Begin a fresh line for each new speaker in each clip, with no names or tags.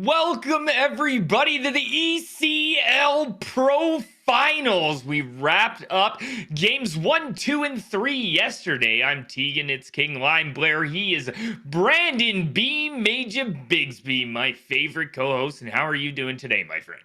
Welcome everybody to the ECL Pro Finals. We wrapped up games 1, 2, and 3 yesterday. I'm Tegan, it's King Lime Blair. He is Brandon B. Major Bigsby, my favorite co-host. And how are you doing today, my friend?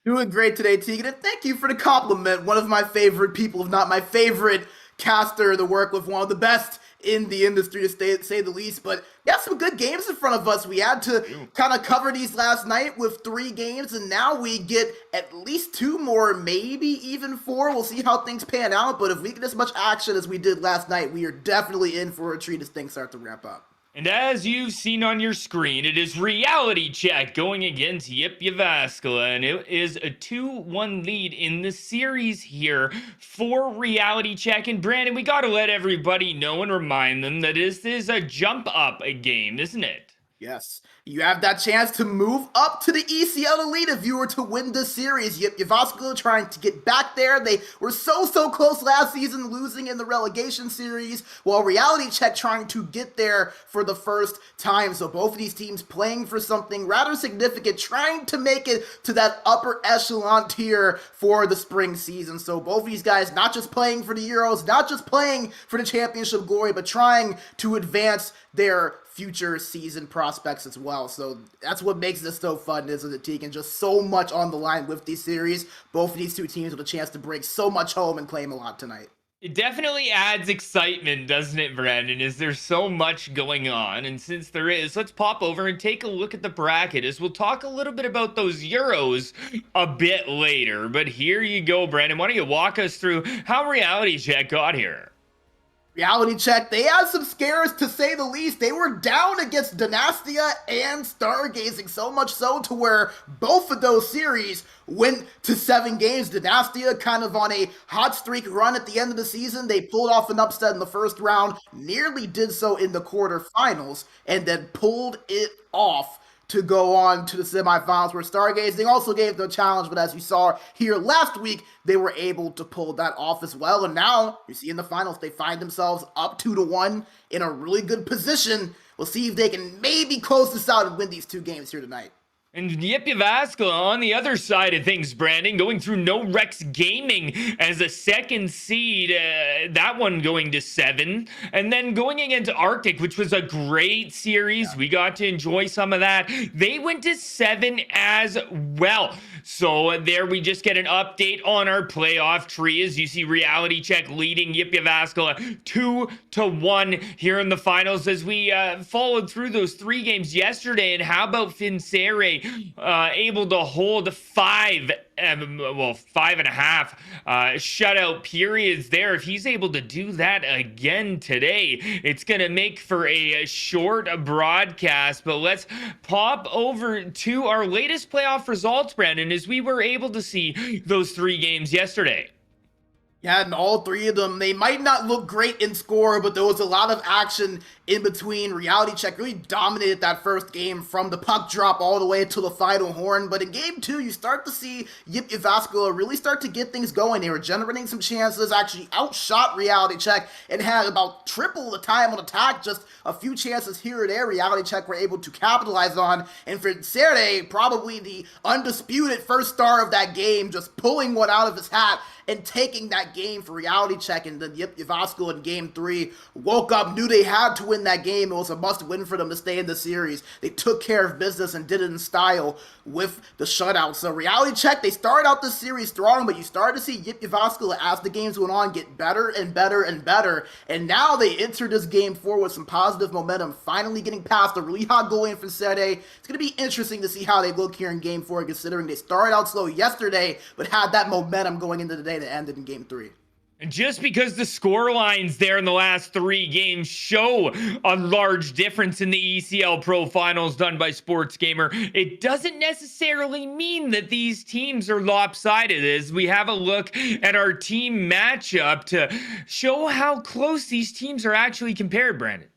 Doing great today, Tegan, and thank you for the compliment. One of my favorite people, if not my favorite caster to work with, one of the best in the industry to say the least. But we have some good games in front of us. We had to kind of cover these last night with 3 games, and now we get at least 2 more, maybe even 4. We'll see how things pan out. But if we get as much action as we did last night, we are definitely in for a treat as things start to ramp up.
And as you've seen on your screen, it is Reality Check going against Jyväskylä, and it is a 2-1 lead in the series here for Reality Check. And Brandon, we got to let everybody know and remind them that this is a jump up game, isn't it?
Yes, you have that chance to move up to the ECL Elite if you were to win this series. Jyväskylä trying to get back there. They were so close last season, losing in the relegation series, while Reality Check trying to get there for the first time. So both of these teams playing for something rather significant, trying to make it to that upper echelon tier for the spring season. So both of these guys not just playing for the Euros, not just playing for the championship glory, but trying to advance their future season prospects as well. So that's what makes this so fun, isn't it, Tegan? Just so much on the line with these series. Both of these two teams with a chance to bring so much home and claim a lot tonight.
It definitely adds excitement, doesn't it, Brandon? Is there so much going on? And since there is, let's pop over and take a look at the bracket as we'll talk a little bit about those Euros a bit later. But here you go, Brandon. Why don't you walk us through how Reality Check got here?
Reality Check, they had some scares to say the least. They were down against Dynastia and Stargazing, so much so to where both of those series went to 7 games. Dynastia kind of on a hot streak run at the end of the season. They pulled off an upset in the first round, nearly did so in the quarterfinals, and then pulled it off to go on to the semifinals where Stargazing also gave them a challenge, but as you saw here last week, they were able to pull that off as well. And now you see in the finals, they find themselves up 2-1 in a really good position. We'll see if they can maybe close this out and win these 2 games here tonight.
And Jyväskylä on the other side of things, Brandon, going through No Rex Gaming as a second seed, that one going to 7. And then going against Arctic, which was a great series. Yeah. We got to enjoy some of that. They went to 7 as well. So there we just get an update on our playoff tree as you see Reality Check leading Jyväskylä 2-1 here in the finals as we followed through those 3 games yesterday. And how about Finsere able to hold 5.5 shutout periods there. If he's able to do that again today, it's going to make for a short broadcast. But let's pop over to our latest playoff results, Brandon, as we were able to see those 3 games yesterday.
Yeah, and all 3 of them, they might not look great in score, but there was a lot of action in between. Reality Check really dominated that first game from the puck drop all the way to the final horn. But in game 2, you start to see Jyväskylä really start to get things going. They were generating some chances, actually outshot Reality Check, and had about triple the time on attack. Just a few chances here or there Reality Check were able to capitalize on. And for Finsere, probably the undisputed first star of that game, just pulling one out of his hat and taking that game for Reality Check. And then Jyväskylä in game 3 woke up, knew they had to win that game. It was a must-win for them to stay in the series. They took care of business and did it in style with the shutout. So Reality Check, they started out this series strong, but you started to see Jyväskylä as the games went on get better and better and better. And now they enter this game 4 with some positive momentum, finally getting past a really hot goal in Finsere. It's going to be interesting to see how they look here in game 4, considering they started out slow yesterday, but had that momentum going into the day that ended in game 3.
And just because the score lines there in the last 3 games show a large difference in the ECL Pro Finals done by Sports Gamer, it doesn't necessarily mean that these teams are lopsided as we have a look at our team matchup to show how close these teams are actually compared, Brandon.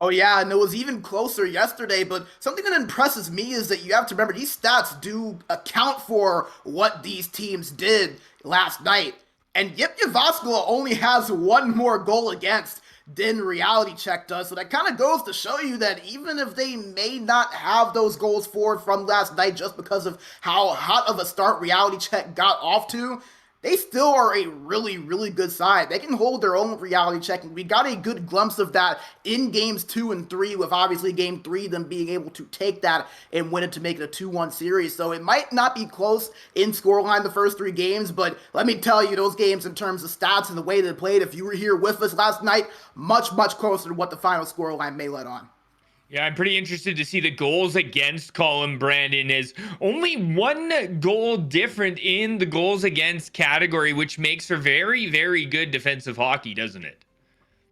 Oh yeah, and it was even closer yesterday, but something that impresses me is that you have to remember these stats do account for what these teams did last night. And Jyväskylä only has 1 more goal against than Reality Check does. So that kind of goes to show you that even if they may not have those goals forward from last night just because of how hot of a start Reality Check got off to, they still are a really, really good side. They can hold their own with Reality Check, and we got a good glimpse of that in games 2 and 3, with obviously game 3 them being able to take that and win it to make it a 2-1 series. So it might not be close in scoreline the first 3 games, but let me tell you, those games in terms of stats and the way they played, if you were here with us last night, much, much closer to what the final scoreline may let on.
Yeah, I'm pretty interested to see the goals against column. Brandon is only 1 goal different in the goals against category, which makes for very, very good defensive hockey, doesn't it?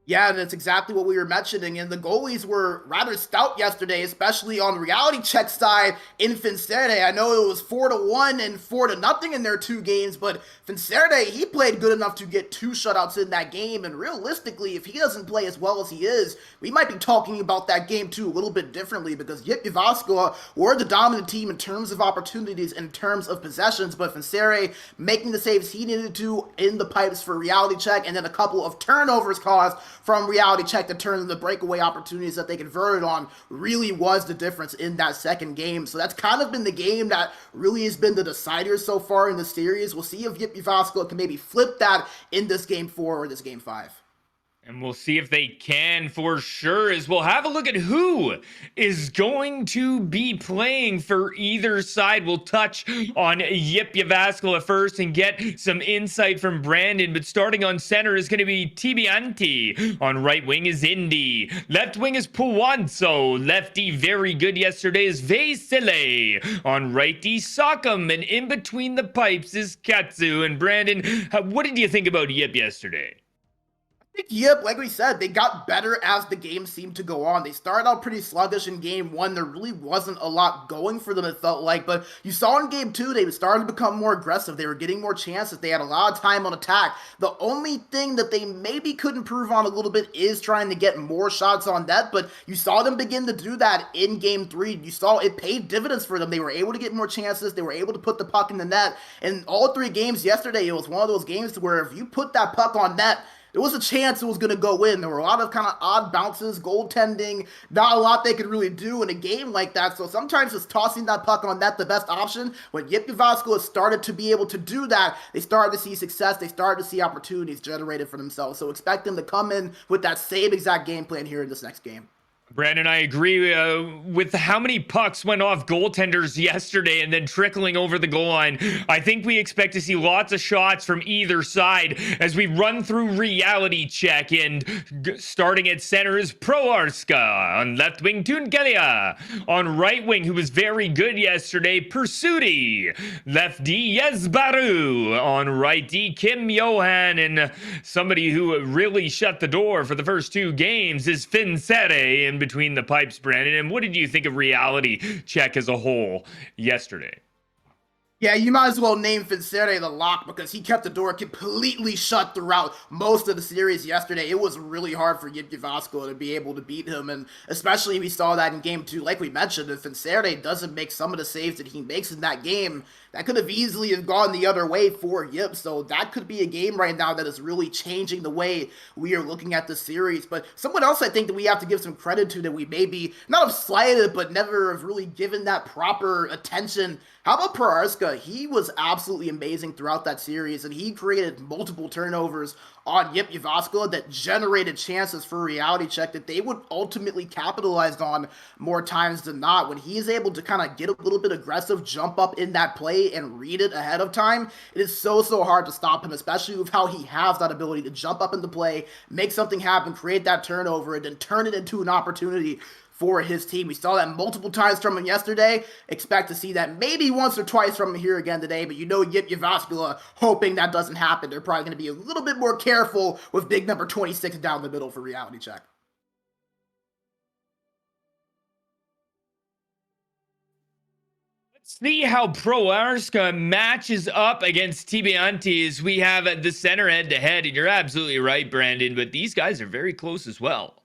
Yeah, that's exactly what we were mentioning. And the goalies were rather stout yesterday, especially on the Reality Check side in Fincerte. I know it was 4-1 and 4-0 in their 2 games, but Fincerte, he played good enough to get 2 shutouts in that game. And realistically, if he doesn't play as well as he is, we might be talking about that game too a little bit differently, because Jyväskylä were the dominant team in terms of opportunities, in terms of possessions, but Fincerte making the saves he needed to in the pipes for Reality Check, and then a couple of turnovers caused from Reality Check to turn into breakaway opportunities that they converted on really was the difference in that second game. So that's kind of been the game that really has been the decider so far in the series. We'll see if Jyväskylä can maybe flip that in this game 4 or this game 5.
And we'll see if they can for sure, as we'll have a look at who is going to be playing for either side. We'll touch on Jyväskylä first and get some insight from Brandon. But starting on center is going to be Tibianti. On right wing is Indy. Left wing is Puwanzo. Lefty, very good yesterday, is Vesele. On righty, Sakam. And in between the pipes is Katsu. And Brandon, what did you think about Yip yesterday?
Yep, like we said, they got better as the game seemed to go on. They started out pretty sluggish in game 1. There really wasn't a lot going for them, it felt like. But you saw in game 2, they started to become more aggressive. They were getting more chances. They had a lot of time on attack. The only thing that they maybe could improve on a little bit is trying to get more shots on net. But you saw them begin to do that in game 3. You saw it paid dividends for them. They were able to get more chances. They were able to put the puck in the net. And all 3 games yesterday, it was one of those games where if you put that puck on net, there was a chance it was going to go in. There were a lot of kind of odd bounces, goaltending, not a lot they could really do in a game like that. So sometimes just tossing that puck on net the best option. When Jyväskylä started to be able to do that, they started to see success. They started to see opportunities generated for themselves. So expect them to come in with that same exact game plan here in this next game.
Brandon, I agree with how many pucks went off goaltenders yesterday and then trickling over the goal line. I think we expect to see lots of shots from either side as we run through Reality Check. And starting at center is Proarska. On left wing, Tunkelia. On right wing, who was very good yesterday, Pursuti. Left D, Yesbaru. On right D, Kim Johan. And somebody who really shut the door for the first 2 games is Fincerte. And between the pipes, Brandon. And what did you think of Reality Check as a whole yesterday?
Yeah, you might as well name Fincerte the lock, because he kept the door completely shut throughout most of the series yesterday. It was really hard for Jyväskylä to be able to beat him, and especially we saw that in game 2. Like we mentioned, if Fincerte doesn't make some of the saves that he makes in that game, that could have easily have gone the other way for Yip. So that could be a game right now that is really changing the way we are looking at the series. But someone else I think that we have to give some credit to, that we maybe not have slighted, but never have really given that proper attention. How about Proarska? He was absolutely amazing throughout that series, and he created multiple turnovers on Jyväskylä that generated chances for Reality Check that they would ultimately capitalize on more times than not. When he is able to kind of get a little bit aggressive, jump up in that play and read it ahead of time, it is so hard to stop him, especially with how he has that ability to jump up in the play, make something happen, create that turnover, and then turn it into an opportunity for his team. We saw that multiple times from him yesterday. Expect to see that maybe once or twice from him here again today, but you know Jyväskylä, hoping that doesn't happen, they're probably going to be a little bit more careful with big number 26 down the middle for Reality Check.
Let's see how Proarska matches up against Tibianti as we have the center head-to-head, and you're absolutely right, Brandon, but these guys are very close as well.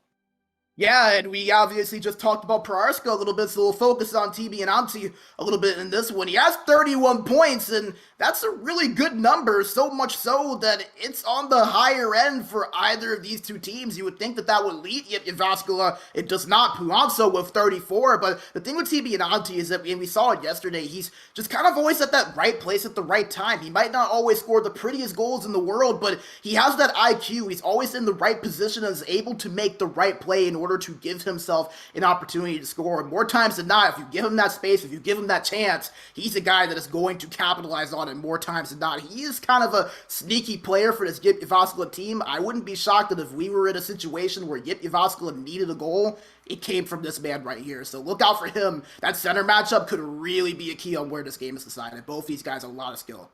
Yeah, and we obviously just talked about Proarska a little bit, so we'll focus on TB and Amti a little bit in this one. He has 31 points, and that's a really good number, so much so that it's on the higher end for either of these two teams. You would think that that would lead Jyväskylä. It does not. Puanso with 34, but the thing with TB and Amti is that, and we saw it yesterday, he's just kind of always at that right place at the right time. He might not always score the prettiest goals in the world, but he has that IQ. He's always in the right position and is able to make the right play in order to give himself an opportunity to score. More times than not, if you give him that space, if you give him that chance, he's a guy that is going to capitalize on it more times than not. He is kind of a sneaky player for this Jyväskylä team. I wouldn't be shocked that if we were in a situation where Jyväskylä needed a goal, it came from this man right here. So look out for him. That center matchup could really be a key on where this game is decided. Both these guys have a lot of skill.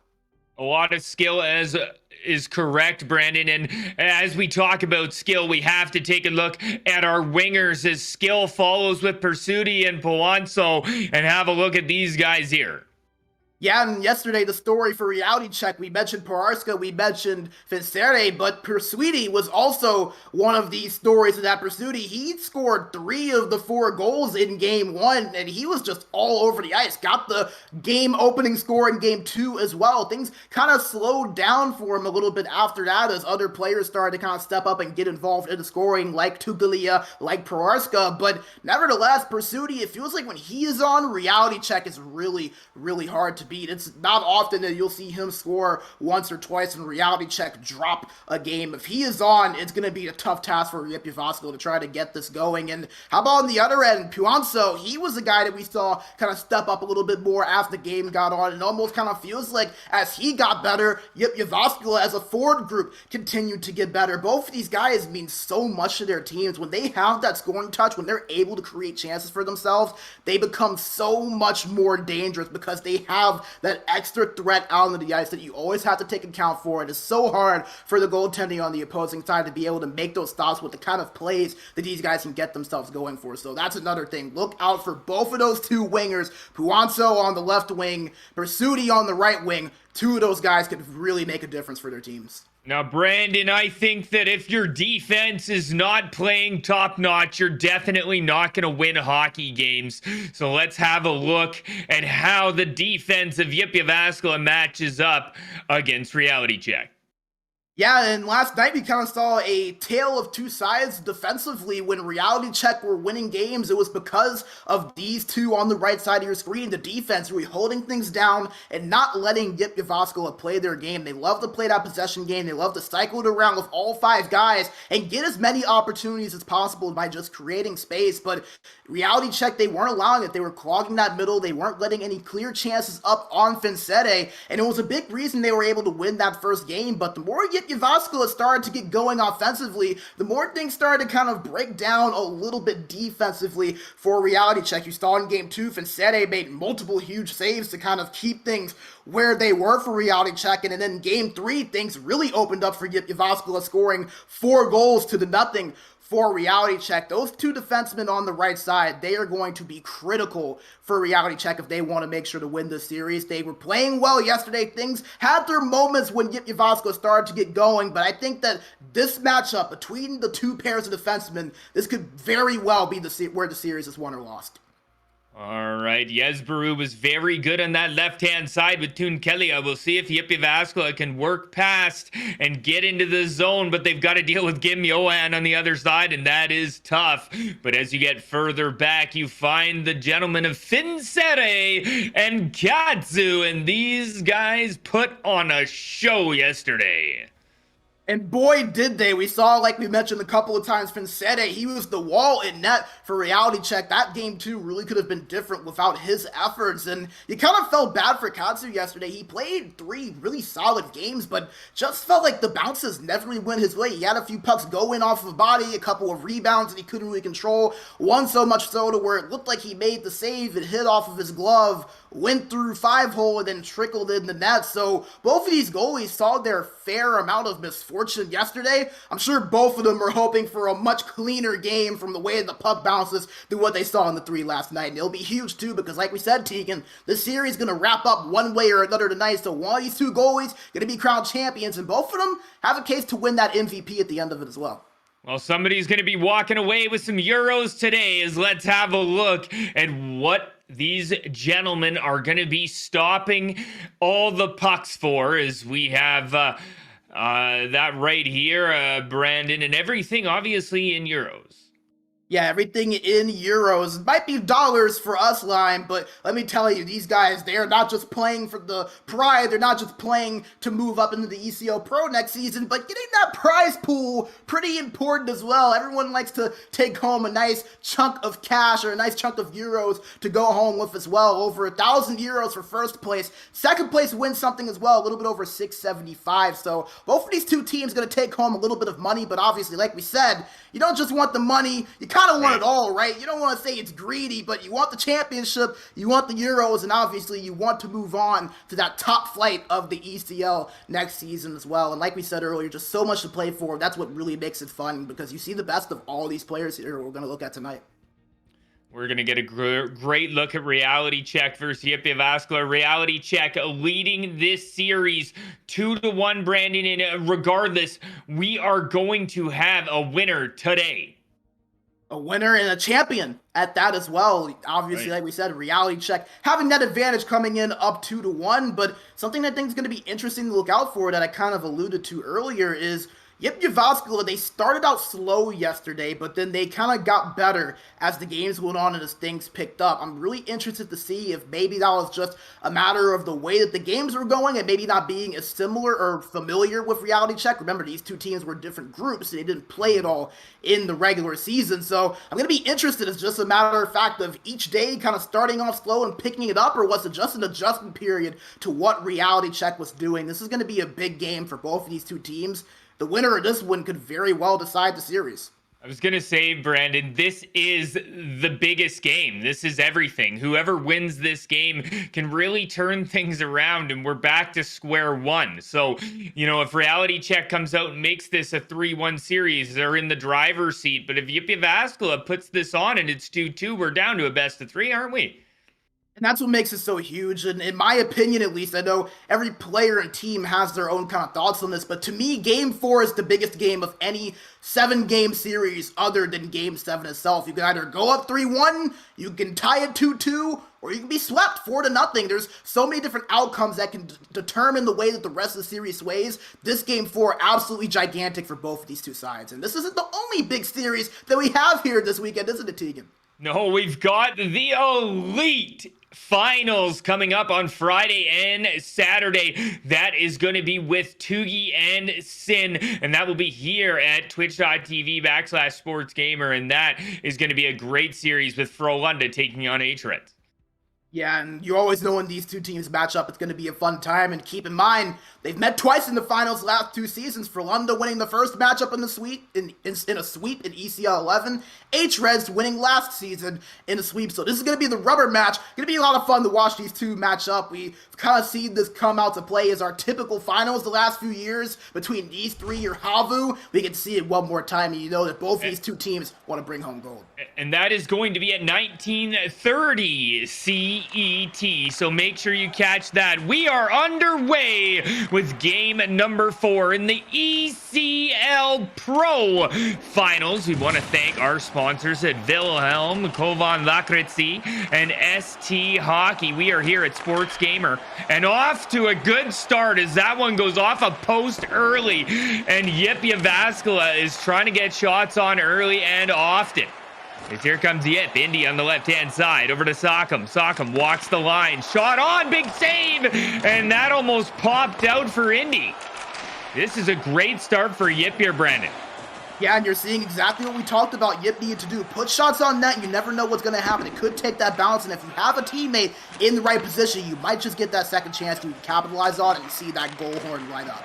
A lot of skill as is correct, Brandon. And as we talk about skill, we have to take a look at our wingers as skill follows with Pursuti and Poanso and have a look at these guys here.
Yeah, and yesterday the story for Reality Check, we mentioned Proarska, we mentioned Vincere, but Pursuti was also one of these stories of that Pursuti. He scored 3 of the 4 goals in game 1, and he was just all over the ice. Got the game opening score in game 2 as well. Things kind of slowed down for him a little bit after that as other players started to kind of step up and get involved in the scoring, like Tugalia, like Proarska, but nevertheless, Pursuti, it feels like when he is on, Reality Check is really, really hard to beat. It's not often that you'll see him score once or twice and Reality Check drop a game. If he is on, it's going to be a tough task for Jyväskylä to try to get this going. And how about on the other end, Puanso? He was a guy that we saw kind of step up a little bit more as the game got on. It almost kind of feels like as he got better, Jyväskylä as a forward group continued to get better. Both of these guys mean so much to their teams. When they have that scoring touch, when they're able to create chances for themselves, they become so much more dangerous because they have that extra threat out on the ice that you always have to take account for. It is so hard for the goaltending on the opposing side to be able to make those stops with the kind of plays that these guys can get themselves going for. So that's another thing. Look out for both of those two wingers. Puanso on the left wing, Pursuti on the right wing. Two of those guys could really make a difference for their teams.
Now, Brandon, I think that if your defense is not playing top notch, you're definitely not going to win hockey games. So let's have a look at how the defense of Jyväskylä matches up against Reality Check.
Yeah, and last night we kind of saw a tale of two sides defensively. When Reality Check were winning games, it was because of these two on the right side of your screen. The defense really holding things down and not letting Jyväskylä play their game. They love to play that possession game. They love to cycle it around with all 5 guys and get as many opportunities as possible by just creating space. But Reality Check, they weren't allowing it. They were clogging that middle. They weren't letting any clear chances up on Vincere, and it was a big reason they were able to win that first game. But the more Jyväskylä started to get going offensively, the more things started to kind of break down a little bit defensively for Reality Check. You saw in game 2, Vincere made multiple huge saves to kind of keep things where they were for Reality Check, and then in game 3, things really opened up for Jyväskylä, scoring 4 goals to the nothing for Reality Check. Those two defensemen on the right side, they are going to be critical for Reality Check if they want to make sure to win this series. They were playing well yesterday. Things had their moments when Jyväskylä started to get going, but I think that this matchup between the two pairs of defensemen, this could very well be where the series is won or lost.
All right, Jesperu was very good on that left-hand side with Tunkelia. We'll see if Jyväskylä can work past and get into the zone, but they've got to deal with Kim Johan on the other side, and that is tough. But as you get further back, you find the gentlemen of Vincere and Katsu, and these guys put on a show yesterday.
And boy, did they. We saw, like we mentioned a couple of times, Vincere, he was the wall in net for Reality Check. That game, too, really could have been different without his efforts. And you kind of felt bad for Katsu yesterday. He played 3 really solid games, but just felt like the bounces never really went his way. He had a few pucks go in off of the body, a couple of rebounds that he couldn't really control. One so much so to where it looked like he made the save. It hit off of his glove, went through 5-hole, and then trickled in the net. So both of these goalies saw their fair amount of misfortune yesterday. I'm sure both of them were hoping for a much cleaner game from the way the puck bounces than what they saw in the 3 last night. And it'll be huge too, because like we said, Tegan, this series is going to wrap up one way or another tonight. So one of these two goalies going to be crowned champions, and both of them have a case to win that MVP at the end of it as well.
Well, somebody's going to be walking away with some euros today, as let's have a look at what these gentlemen are going to be stopping all the pucks for, as we have that right here, Brandon, and everything obviously in euros.
Yeah, everything in euros. It might be dollars for us, Lime, but let me tell you, these guys, they are not just playing for the pride, they're not just playing to move up into the ECL Pro next season, but getting that prize pool, pretty important as well. Everyone likes to take home a nice chunk of cash or a nice chunk of euros to go home with as well. Over 1,000 euros for first place. Second place wins something as well, a little bit over 675. So both of these two teams going to take home a little bit of money, but obviously, like we said, you don't just want the money, you kind of want it all, right? You don't want to say it's greedy, but you want the championship, you want the Euros, and obviously you want to move on to that top flight of the ECL next season as well. And like we said earlier, just so much to play for. That's what really makes it fun, because you see the best of all these players here we're going to look at tonight.
We're going to get a great look at Reality Check versus Jyväskylä. Reality Check leading this series 2-1, Brandon. And regardless, we are going to have a winner today.
A winner and a champion at that as well. Obviously, right. Like we said, Reality Check having that advantage coming in up 2-1. But something I think is going to be interesting to look out for that I kind of alluded to earlier is Jyväskylä, they started out slow yesterday, but then they kind of got better as the games went on and as things picked up. I'm really interested to see if maybe that was just a matter of the way that the games were going and maybe not being as similar or familiar with Reality Check. Remember, these two teams were different groups and they didn't play it all in the regular season. So I'm going to be interested. It's just a matter of fact of each day kind of starting off slow and picking it up, or was it just an adjustment period to what Reality Check was doing? This is going to be a big game for both of these two teams. The winner of this one could very well decide the series.
I was going to say, Brandon, this is the biggest game. This is everything. Whoever wins this game can really turn things around, and we're back to square one. So, you know, if Reality Check comes out and makes this a 3-1 series, they're in the driver's seat. But if Jyväskylä puts this on and it's 2-2, we're down to a best of 3, aren't we?
And that's what makes it so huge. And in my opinion, at least, I know every player and team has their own kind of thoughts on this, but to me, Game 4 is the biggest game of any 7-game series other than Game 7 itself. You can either go up 3-1, you can tie it 2-2, or you can be swept 4-0. There's so many different outcomes that can determine the way that the rest of the series sways. This Game 4, absolutely gigantic for both of these two sides. And this isn't the only big series that we have here this weekend, isn't it, Tegan?
No, we've got the Elite Finals coming up on Friday and Saturday. That is going to be with Tugi and Sin, and that will be here at twitch.tv/sportsgamer, and that is going to be a great series with Frölunda taking on H-Reds.
Yeah, and you always know when these two teams match up, it's going to be a fun time. And keep in mind, they've met twice in the finals last 2 seasons. Frölunda winning the first matchup in the sweep in a sweep in ECL 11. H-Reds winning last season in a sweep. So this is going to be the rubber match. Going to be a lot of fun to watch these two match up. We've kind of seen this come out to play as our typical finals the last few years between these three or Havu. We can see it one more time, and you know that both these two teams want to bring home gold.
And that is going to be at 19:30 CET, so make sure you catch that. We are underway with game number 4 in the ECL Pro Finals. We want to thank our sponsors at Wilhelm, Kovan Lakritsi, and ST Hockey. We are here at Sports Gamer, and off to a good start as that one goes off a post early, and Jyväskylä is trying to get shots on early and often. As here comes Yip, Indy on the left-hand side, over to Sock'em. Sock'em walks the line, shot on, big save, and that almost popped out for Indy. This is a great start for Yip here, Brandon.
Yeah, and you're seeing exactly what we talked about Yip needed to do. Put shots on net, you never know what's going to happen. It could take that balance, and if you have a teammate in the right position, you might just get that second chance to capitalize on it and see that goal horn light up.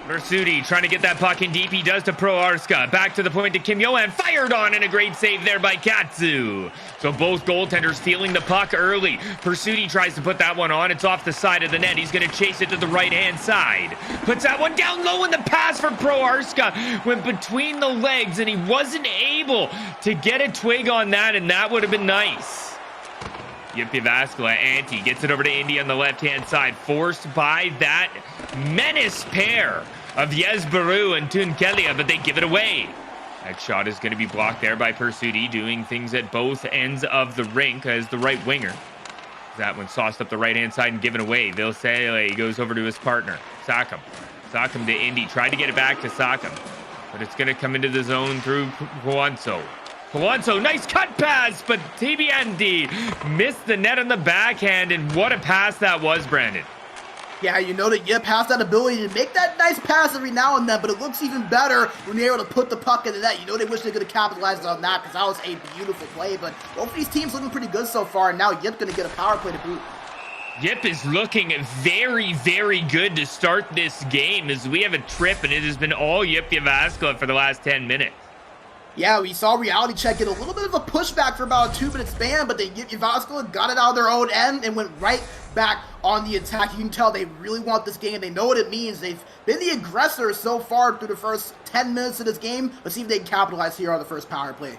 Versuti trying to get that puck in deep. He does to Proarska. Back to the point to Kim Yohan. Fired on, and a great save there by Katsu. So both goaltenders feeling the puck early. Versuti tries to put that one on. It's off the side of the net. He's going to chase it to the right-hand side. Puts that one down low, and the pass for Proarska went between the legs, and he wasn't able to get a twig on that, and that would have been nice. Jyväskylä, Antti gets it over to Indy on the left-hand side, forced by that menace pair of Yesbaru and Tunkelia, but they give it away. That shot is going to be blocked there by Pursuti, doing things at both ends of the rink as the right winger. That one sauced up the right-hand side and given away. Vilsele goes over to his partner, Sakam. Sakam to Indy, tried to get it back to Sakam, but it's going to come into the zone through Puanzo. Puanzo, nice cut pass, but TBND missed the net on the backhand, and what a pass that was, Brandon.
Yeah, you know that Yip has that ability to make that nice pass every now and then, but it looks even better when you're able to put the puck in the net. You know they wish they could have capitalized on that because that was a beautiful play, but both of these teams looking pretty good so far, and now Yip going to get a power play to boot.
Yip is looking very, very good to start this game as we have a trip, and it has been all Yip Jyväskylä for the last 10 minutes.
Yeah, we saw Reality Check get a little bit of a pushback for about a 2-minute span, but then Jyväskylä got it out of their own end and went right back on the attack. You can tell they really want this game. They know what it means. They've been the aggressor so far through the first 10 minutes of this game. Let's see if they can capitalize here on the first power play.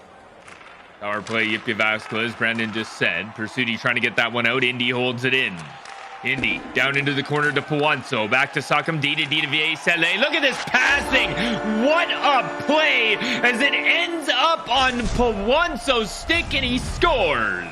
Power play, JYP Jyväskylä, as Brandon just said. Pursuti trying to get that one out. Indy holds it in. Indy down into the corner to Puanzo. Back to Sakam D to VSLA. Look at this passing. What a play as it ends up on Puanzo's stick and he scores.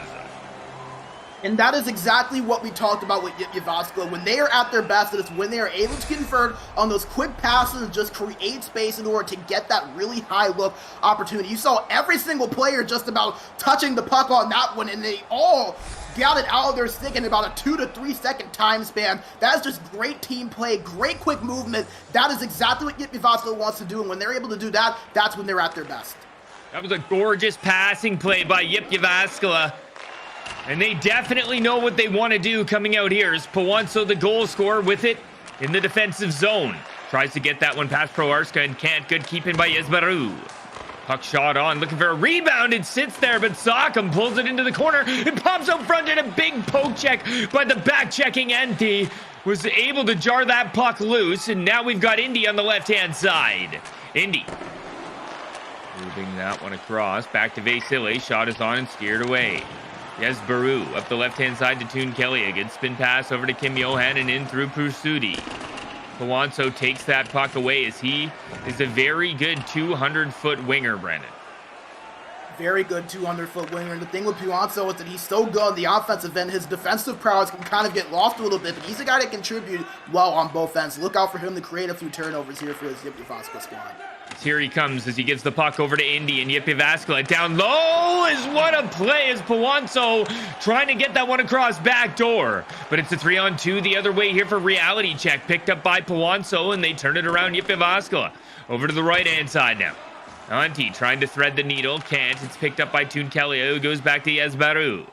And that is exactly what we talked about with Jyväskylä. When they are at their best, it is when they are able to convert on those quick passes and just create space in order to get that really high look opportunity. You saw every single player just about touching the puck on that one, and they all got it out of their stick in about a 2 to 3 second time span. That is just great team play, great quick movement. That is exactly what Jyväskylä wants to do, and when they're able to do that, that's when they're at their best.
That was a gorgeous passing play by JYP Jyväskylä. And they definitely know what they want to do coming out here. Is Puanzo the goal scorer with it in the defensive zone. Tries to get that one past Proarska and can't. Good keeping by Yesbaru. Puck shot on, looking for a rebound. It sits there, but Sakam pulls it into the corner. It pops up front and a big poke check by the back-checking Enti. Was able to jar that puck loose, and now we've got Indy on the left-hand side. Indy moving that one across. Back to Vasily. Shot is on and steered away. Yesbaru up the left-hand side to Tunkelia. Good spin pass over to Kim Johan and in through Pursuti. Puanzo takes that puck away as he is a very good 200-foot winger, Brandon.
Very good 200-foot winger. And the thing with Puanzo is that he's so good on the offensive end, his defensive prowess can kind of get lost a little bit, but he's a guy that contributes well on both ends. Look out for him to create a few turnovers here for his JYP Jyväskylä squad.
Here he comes as he gives the puck over to Indy, and JYP Jyväskylä down low is what a play as Puanzo trying to get that one across back door. But it's a 3-on-2 the other way here for Reality Check, picked up by Puanzo, and they turn it around JYP Jyväskylä. Over to the right-hand side now. Antti trying to thread the needle, can't. It's picked up by Tunkelia, who goes back to Yesbaru.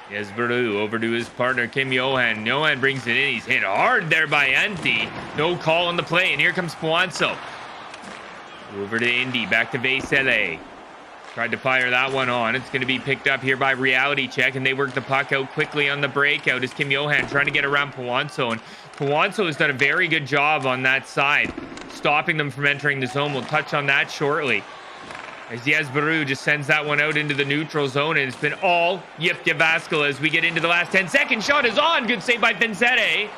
Yesbaru over to his partner, Kim Johan. Johan brings it in. He's hit hard there by Antti. No call on the play, and here comes Puanzo. Over to Indy, back to Vasile. Tried to fire that one on. It's going to be picked up here by Reality Check, and they work the puck out quickly on the breakout as Kim Johan trying to get around Puanzo. And Puanzo has done a very good job on that side, stopping them from entering the zone. We'll touch on that shortly. As Yesbaru just sends that one out into the neutral zone, and it's been all JYP Jyväskylä as we get into the last 10 seconds. Shot is on. Good save by Vincere.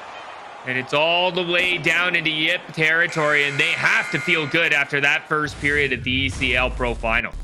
And it's all the way down into JYP territory, and they have to feel good after that first period at the ECL Pro Finals.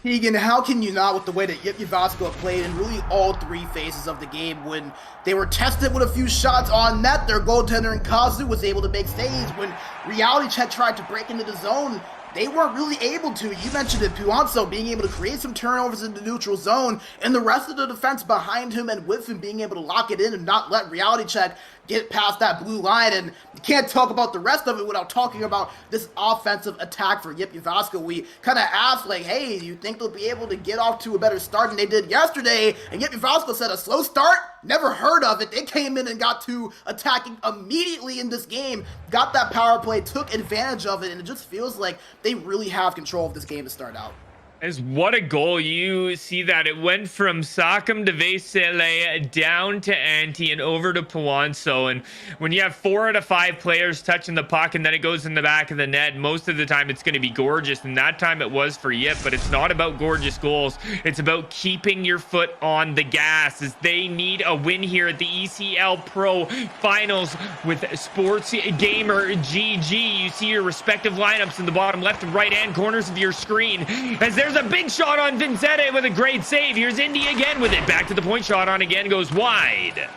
Keegan, how can you not with the way that JYP Jyväskylä played in really all 3 phases of the game? When they were tested with a few shots on net, their goaltender in Kazu was able to make saves. When Reality Check tried to break into the zone, they weren't really able to. You mentioned it, Puanzo being able to create some turnovers in the neutral zone, and the rest of the defense behind him and with him being able to lock it in and not let Reality Check get past that blue line. And you can't talk about the rest of it without talking about this offensive attack for JYP Jyväskylä. We kind of asked, like, hey, do you think they'll be able to get off to a better start than they did yesterday? And JYP Jyväskylä said a slow start? Never heard of it. They came in and got to attacking immediately in this game, got that power play, took advantage of it, and it just feels like they really have control of this game to start out.
As what a goal. You see that it went from Sakam to Vesele down to Anti and over to Pawanso. And when you have 4 out of 5 players touching the puck and then it goes in the back of the net, most of the time it's going to be gorgeous. And that time it was for Yip, but it's not about gorgeous goals. It's about keeping your foot on the gas, as they need a win here at the ECL Pro Finals with Sports Gamer GG. You see your respective lineups in the bottom left and right hand corners of your screen, as there's a big shot on Vincente with a great save. Here's Indy again with it. Back to the point, shot on again, goes wide.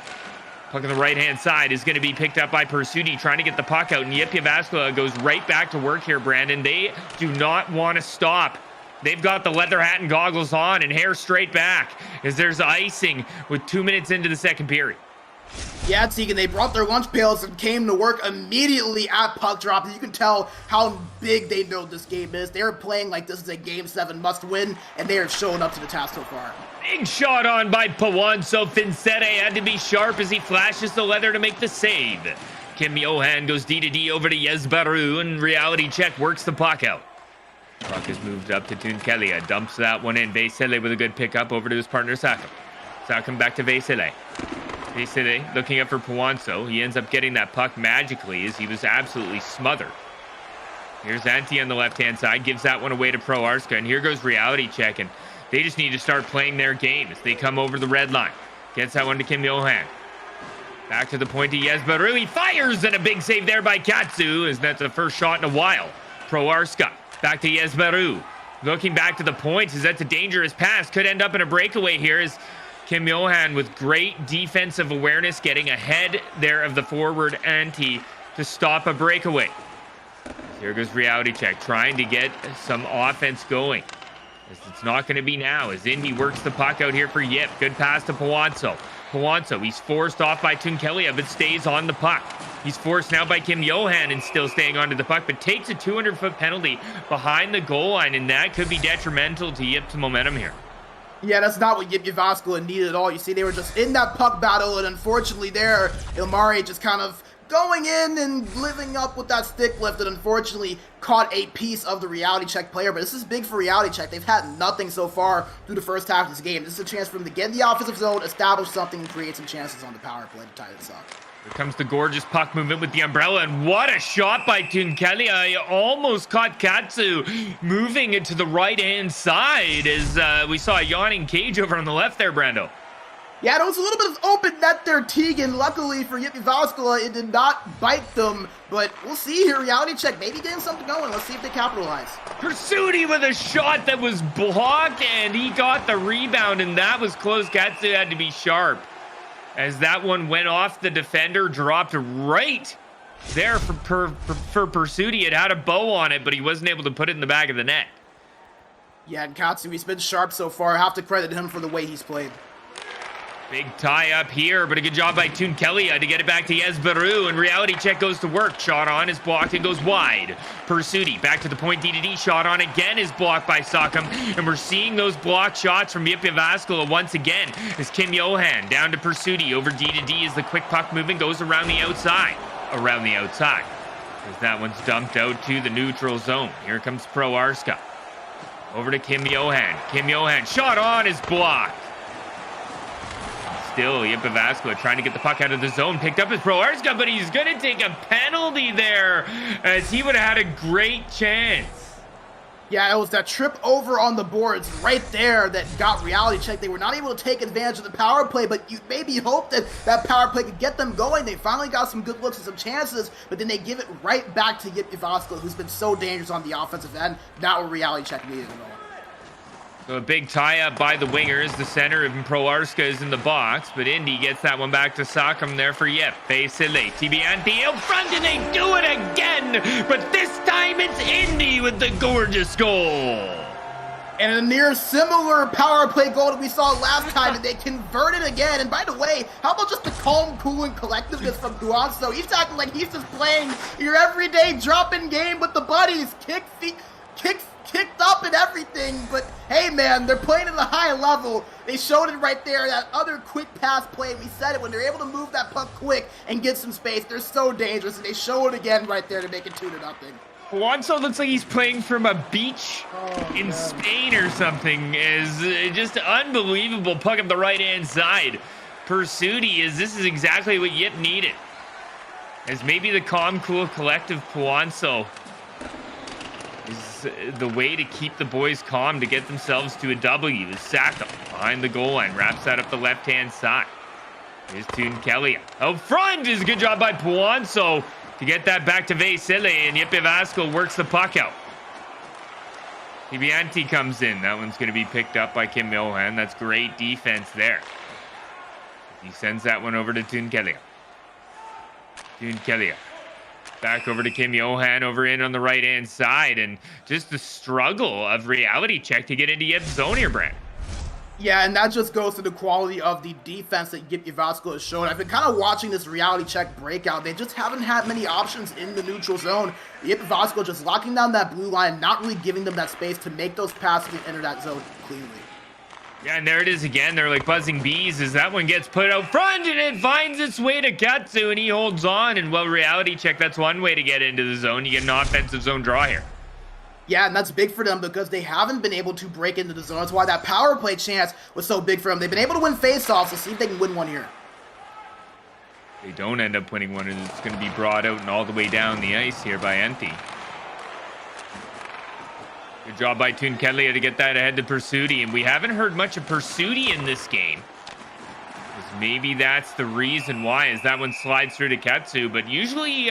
Puck on the right-hand side is going to be picked up by Pursuti, trying to get the puck out, and Jyväskylä goes right back to work here, Brandon. They do not want to stop. They've got the leather hat and goggles on and hair straight back, as there's icing with 2 minutes into the second period.
Yeah, Tegan, they brought their lunch pails and came to work immediately at puck drop. You can tell how big they know this game is. They're playing like this is a Game 7 must-win, and they are showing up to the task so far.
Big shot on by Pawanso. Vincente had to be sharp as he flashes the leather to make the save. Kim Johan goes D-to-D over to Yesbaru, and reality check works the puck out. Puck is moved up to Tunkelia, dumps that one in. Vesele with a good pickup over to his partner Sakam. Sakam back to Vesele. Vesele looking up for Pawanso. He ends up getting that puck magically as he was absolutely smothered. Here's Antti on the left-hand side, gives that one away to Pro Arska, and here goes reality check, and they just need to start playing their game as they come over the red line. Gets that one to Kim Johan. Back to the point to Yesbaru. He fires, and a big save there by Katsu, as that's the first shot in a while. Pro Arska back to Yesbaru. Looking back to the point, as that's a dangerous pass. Could end up in a breakaway here, as Kim Johan with great defensive awareness getting ahead there of the forward Antti to stop a breakaway. Here goes reality check, trying to get some offense going. It's not going to be now, as Indy works the puck out here for Yip. Good pass to Pawanso. Pawanso, he's forced off by Tunkelia, but stays on the puck. He's forced now by Kim Johan and still staying onto the puck, but takes a 200-foot penalty behind the goal line, and that could be detrimental to Yip's momentum here.
Yeah, that's not what Jyväskylä needed at all. You see, they were just in that puck battle, and unfortunately there, Ilmari just kind of going in and living up with that stick lift, and unfortunately caught a piece of the reality check player. But this is big for reality check. They've had nothing so far through the first half of this game. This is a chance for them to get in the offensive zone, establish something, and create some chances on the power play to tie this up.
Here comes the gorgeous puck movement with the umbrella, and what a shot by Tunkelia. He almost caught Katsu moving it to the right-hand side, as we saw a yawning cage over on the left there, Brando.
Yeah, there was a little bit of open net there, Tegan. Luckily for Jyväskylä, it did not bite them, but we'll see here. Reality check, maybe getting something going. Let's see if they capitalize.
Pursuti with a shot that was blocked, and he got the rebound, and that was close. Katsu had to be sharp, as that one went off the defender, dropped right there for Pursuti. It had a bow on it, but he wasn't able to put it in the back of the net.
Yeah, and Katsu, he's been sharp so far. I have to credit him for the way he's played.
Big tie up here, but a good job by Tunkelia to get it back to Yesbaru, and reality check goes to work. Shot on is blocked and goes wide. Pursuti back to the point, D-to-D. Shot on again is blocked by Sakam, and we're seeing those blocked shots from Jyväskylä once again, as Kim Johan down to Pursuti over D-to-D as the quick puck movement goes around the outside. As that one's dumped out to the neutral zone. Here comes Pro Arska. Over to Kim Johan. Kim Johan, shot on is blocked. Still, Jyväskylä trying to get the puck out of the zone. Picked up his Pro Arska, but he's going to take a penalty there, as he would have had a great chance.
Yeah, it was that trip over on the boards right there that got reality check. They were not able to take advantage of the power play, but you maybe hope that that power play could get them going. They finally got some good looks and some chances, but then they give it right back to Jyväskylä, who's been so dangerous on the offensive end. Not what reality check needed at all.
So a big tie-up by the wingers. The center of Pro Arska is in the box, but Indy gets that one back to Sakam there for Yep. Vesele, Tibianti out front, and they do it again! But this time it's Indy with the gorgeous goal!
And a near similar power play goal that we saw last time, and they converted again. And by the way, how about just the calm, cool, and collectiveness from Duanso? He's acting like he's just playing your everyday drop-in game with the buddies. Kicked up and everything, but hey man, they're playing at a high level. They showed it right there, that other quick pass play. We said it, when they're able to move that puck quick and get some space, they're so dangerous, and they show it again right there to make it 2-0.
Alonso looks like he's playing from a beach in Spain or something. Is just unbelievable puck up the right-hand side. Pursuity this is exactly what Yip needed. As maybe the calm, cool, collective Puanso is the way to keep the boys calm to get themselves to a W. Is Saka behind the goal line, wraps that up the left-hand side. Here's Kelly. Out front is a good job by Puanso to get that back to Vesele, and Jyväskylä works the puck out. Tibianti comes in. That one's going to be picked up by Kim Johan. That's great defense there. He sends that one over to Tunkelia. Back over to Kim Johan over in on the right-hand side, and just the struggle of Reality Check to get into Yip's zone here, Brent.
Yeah, and that just goes to the quality of the defense that Jyväskylä has shown. I've been kind of watching this Reality Check breakout. They just haven't had many options in the neutral zone. Jyväskylä just locking down that blue line, not really giving them that space to make those passes and enter that zone cleanly.
Yeah, and there it is again. They're like buzzing bees as that one gets put out front, and it finds its way to Katsu, and he holds on. And well, Reality Check, that's one way to get into the zone. You get an offensive zone draw here.
Yeah, and that's big for them because they haven't been able to break into the zone. That's why that power play chance was so big for them. They've been able to win faceoffs, so see if they can win one here.
They don't end up winning one, and it's going to be brought out and all the way down the ice here by Enti. Good job by Tunkelia to get that ahead to Pursuti, and we haven't heard much of Pursuti in this game. Maybe that's the reason why, as that one slides through to Katsu. But usually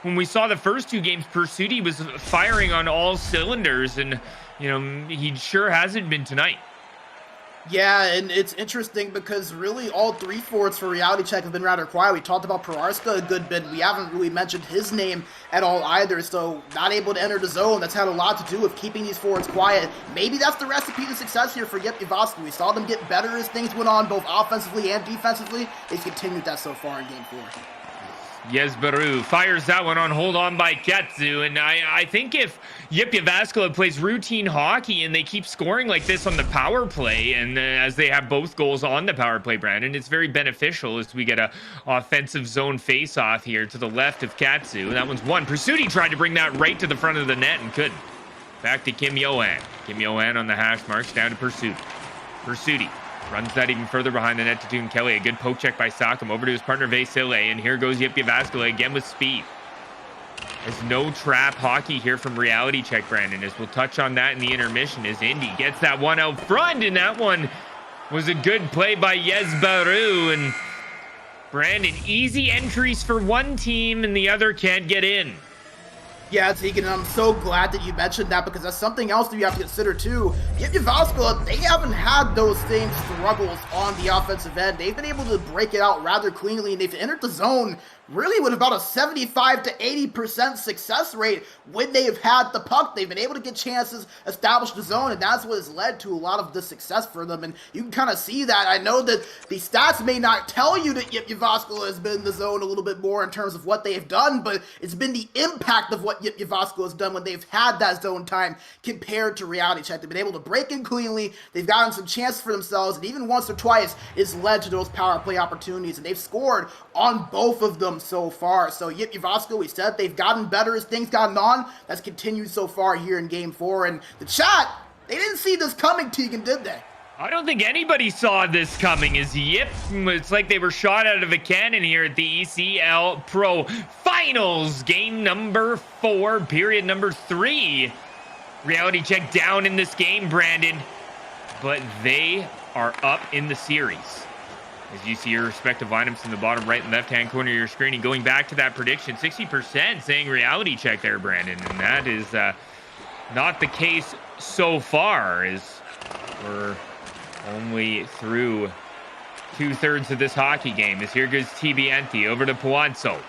when we saw the first two games, Pursuti was firing on all cylinders, and he sure hasn't been tonight.
Yeah, and it's interesting because really all three forwards for Reality Check have been rather quiet. We talked about Proarska a good bit. We haven't really mentioned his name at all either, so not able to enter the zone. That's had a lot to do with keeping these forwards quiet. Maybe that's the recipe to success here for Jyväskylä. We saw them get better as things went on, both offensively and defensively. They've continued that so far in Game 4.
Yesbaru fires that one on hold on by Katsu, and I think if Jyväskylä plays routine hockey and they keep scoring like this on the power play, and as they have both goals on the power play, Brandon, it's very beneficial as we get a offensive zone face-off here to the left of Katsu. That one's one. Pursuti tried to bring that right to the front of the net and couldn't. Back to Kim Johan. Kim Johan on the hash marks, down to Pursuti. Pursuti runs that even further behind the net to Tunkelia. A good poke check by Sakam over to his partner Vesile, and here goes Jyväskylä again with speed. There's no trap hockey here from Reality Check, Brandon, as we'll touch on that in the intermission as Indy gets that one out front, and that one was a good play by Yesbaru. And Brandon, easy entries for one team and the other can't get in.
Yeah, Tegan, and I'm so glad that you mentioned that because that's something else that you have to consider too. Jyväskylä, they haven't had those same struggles on the offensive end. They've been able to break it out rather cleanly, and they've entered the zone really with about a 75 to 80% success rate when they have had the puck. They've been able to get chances, establish the zone, and that's what has led to a lot of the success for them. And you can kind of see that. I know that the stats may not tell you that Jyväskylä has been in the zone a little bit more in terms of what they have done, but it's been the impact of what Jyväskylä has done when they've had that zone time compared to Reality Check. They've been able to break in cleanly. They've gotten some chances for themselves, and even once or twice it's led to those power play opportunities, and they've scored on both of them so far. So Jyväskylä, we said they've gotten better as things gotten on. That's continued so far here in Game 4. And the chat, they didn't see this coming, Tegan, did they?
I don't think anybody saw this coming as Yip. It's like they were shot out of a cannon here at the ECL Pro Finals. Game number 4, period number 3. Reality Check down in this game, Brandon. But they are up in the series. As you see your respective items in the bottom right and left-hand corner of your screen. And going back to that prediction, 60% saying Reality Check there, Brandon. And that is not the case so far, as we're only through 2/3 of this hockey game. As here goes Tibianti over to Puanso.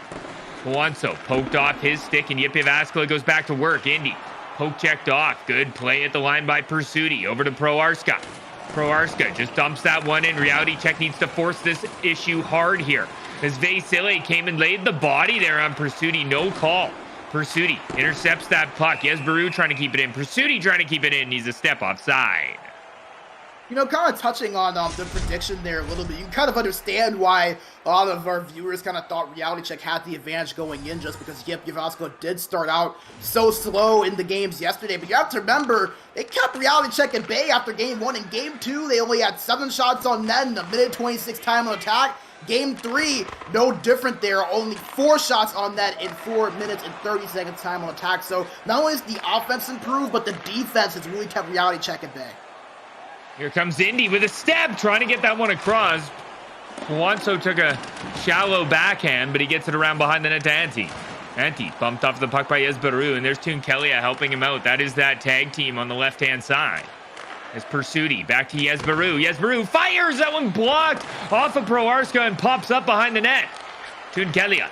Puanso poked off his stick, and Jyväskylä goes back to work. Indy poke checked off. Good play at the line by Pursuti. Over to Proarska. Proarska just dumps that one in. Reality Check needs to force this issue hard here, as Vesile came and laid the body there on Pursuti. No call. Pursuti intercepts that puck. Yesbaru trying to keep it in. Pursuti trying to keep it in. He's a step offside.
You know, kind of touching on the prediction there a little bit, you kind of understand why a lot of our viewers kind of thought Reality Check had the advantage going in, just because Jyväskylä did start out so slow in the games yesterday. But you have to remember, they kept Reality Check at bay after Game 1. In Game 2, they only had 7 shots on net and a minute 26 time on attack. Game 3, no different there, only 4 shots on net in 4 minutes and 30 seconds time on attack. So not only is the offense improved, but the defense has really kept Reality Check at bay.
Here comes Indy with a stab, trying to get that one across. Puanso took a shallow backhand, but he gets it around behind the net to Antti. Antti bumped off the puck by Jyväskylä, and there's Tunkelia helping him out. That is that tag team on the left-hand side. As Pursuti back to Jyväskylä. Jyväskylä fires, that one blocked off of Proarska and pops up behind the net. Tunkelia.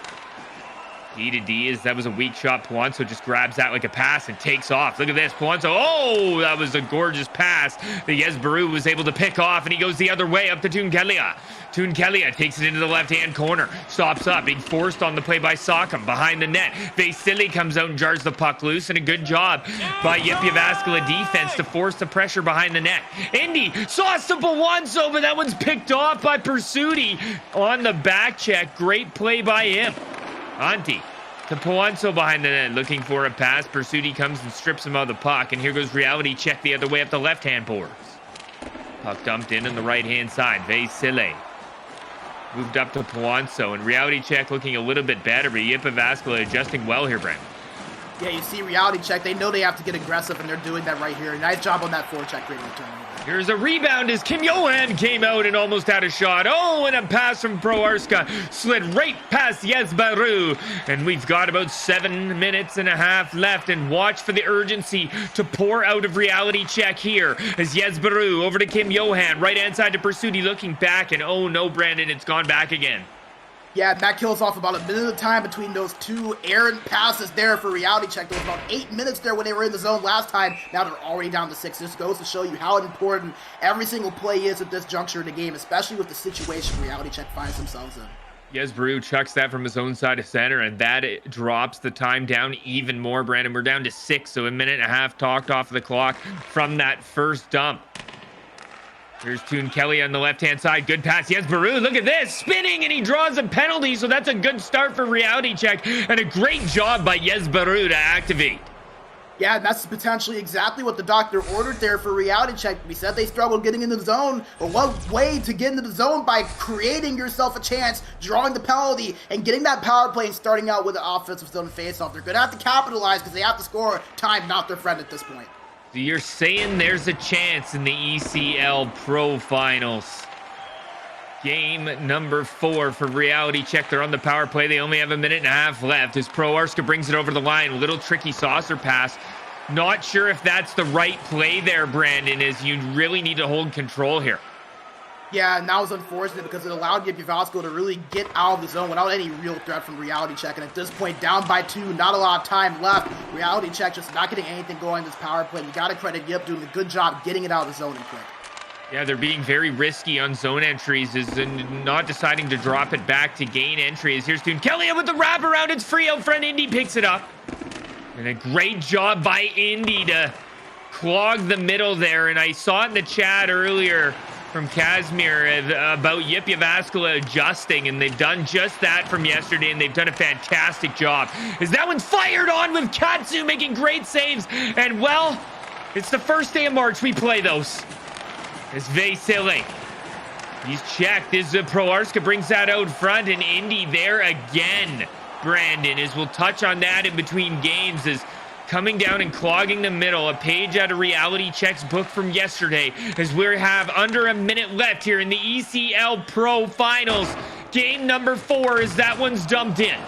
D to D, as that was a weak shot. Puanso just grabs that like a pass and takes off. Look at this. Puanso, oh, that was a gorgeous pass that Jyväskylä was able to pick off, and he goes the other way up to Tunkelia. Tunkelia takes it into the left-hand corner. Stops up, being forced on the play by Sakam behind the net. Vasily comes out and jars the puck loose, and a good job by Jyväskylä defense to force the pressure behind the net. Indy sauce to Puanso, but that one's picked off by Pursuti on the back check. Great play by him. Antti to Puanso behind the net, looking for a pass. Pursuti comes and strips him of the puck, and here goes Reality Check the other way up the left-hand boards. Puck dumped in on the right-hand side. Vasily moved up to Puanso, and Reality Check looking a little bit better, but Jyväskylä adjusting well here, Brent.
Yeah, you see Reality Check, they know they have to get aggressive, and they're doing that right here. Nice job on that forecheck return.
Here's a rebound as Kim Johan came out and almost had a shot. Oh, and a pass from Proarska slid right past Jyväskylä. And we've got about 7 minutes and a half left. And watch for the urgency to pour out of Reality Check here as Jyväskylä over to Kim Johan. Right-hand side to Pursuti looking back. And oh no, Brandon, it's gone back again.
Yeah, that kills off about a minute of time between those two errant passes there for Reality Check. There was about 8 minutes there when they were in the zone last time. Now they're already down to 6. This goes to show you how important every single play is at this juncture in the game, especially with the situation Reality Check finds themselves in.
Jyväskylä chucks that from his own side of center, and that drops the time down even more, Brandon. We're down to 6, so a minute and a half talked off of the clock from that first dump. Here's Tunkelia on the left-hand side. Good pass. Jyväskylä, look at this. Spinning, and he draws a penalty, so that's a good start for Reality Check, and a great job by Jyväskylä to activate.
Yeah, that's potentially exactly what the doctor ordered there for Reality Check. We said they struggled getting into the zone, but what way to get into the zone? By creating yourself a chance, drawing the penalty, and getting that power play and starting out with an offensive zone face-off. They're going to have to capitalize because they have to score. Time not their friend at this point.
So you're saying there's a chance in the ECL Pro Finals. Game number 4 for Reality Check. They're on the power play. They only have a minute and a half left as Proarska brings it over the line. Little tricky saucer pass. Not sure if that's the right play there, Brandon, as you really need to hold control here.
Yeah, and that was unfortunate because it allowed Jyväskylä to really get out of the zone without any real threat from Reality Check. And at this point, down by 2, not a lot of time left. Reality Check just not getting anything going in this power play. You got to credit Jyp doing a good job getting it out of the zone and quick.
Yeah, they're being very risky on zone entries, is not deciding to drop it back to gain entries. Here's Tunkelia with the wraparound. It's free out front. Indy picks it up. And a great job by Indy to clog the middle there. And I saw it in the chat earlier from Casimir about Jyväskylä adjusting, and they've done just that from yesterday, and they've done a fantastic job. As that one's fired on with Katsu making great saves, and well, it's the first day of March we play those. As Vasily, he's checked as Proarska brings that out front, and Indy there again, Brandon, as we'll touch on that in between games, is coming down and clogging the middle. A page out of Reality Check's book from yesterday, as we have under a minute left here in the ECL Pro Finals. Game number 4 as that one's dumped in.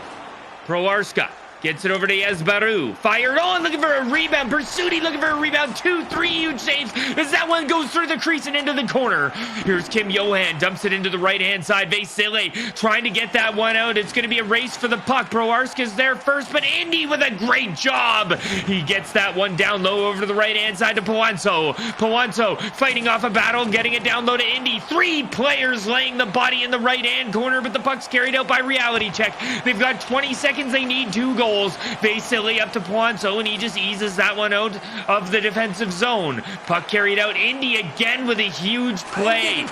Proarska gets it over to Jyväskylä. Fired on, looking for a rebound. Pursuti looking for a rebound. 2-3 huge saves as that one goes through the crease and into the corner. Here's Kim Johan, dumps it into the right-hand side. Vasily trying to get that one out. It's going to be a race for the puck. Proarska's there first, but Indy with a great job. He gets that one down low over to the right-hand side to Puanso. Puanso fighting off a battle, getting it down low to Indy. 3 players laying the body in the right-hand corner, but the puck's carried out by Reality Check. They've got 20 seconds. They need 2 goals. goals. Vasily up to Poinso, and he just eases that one out of the defensive zone. Puck carried out. Indy again with a huge play,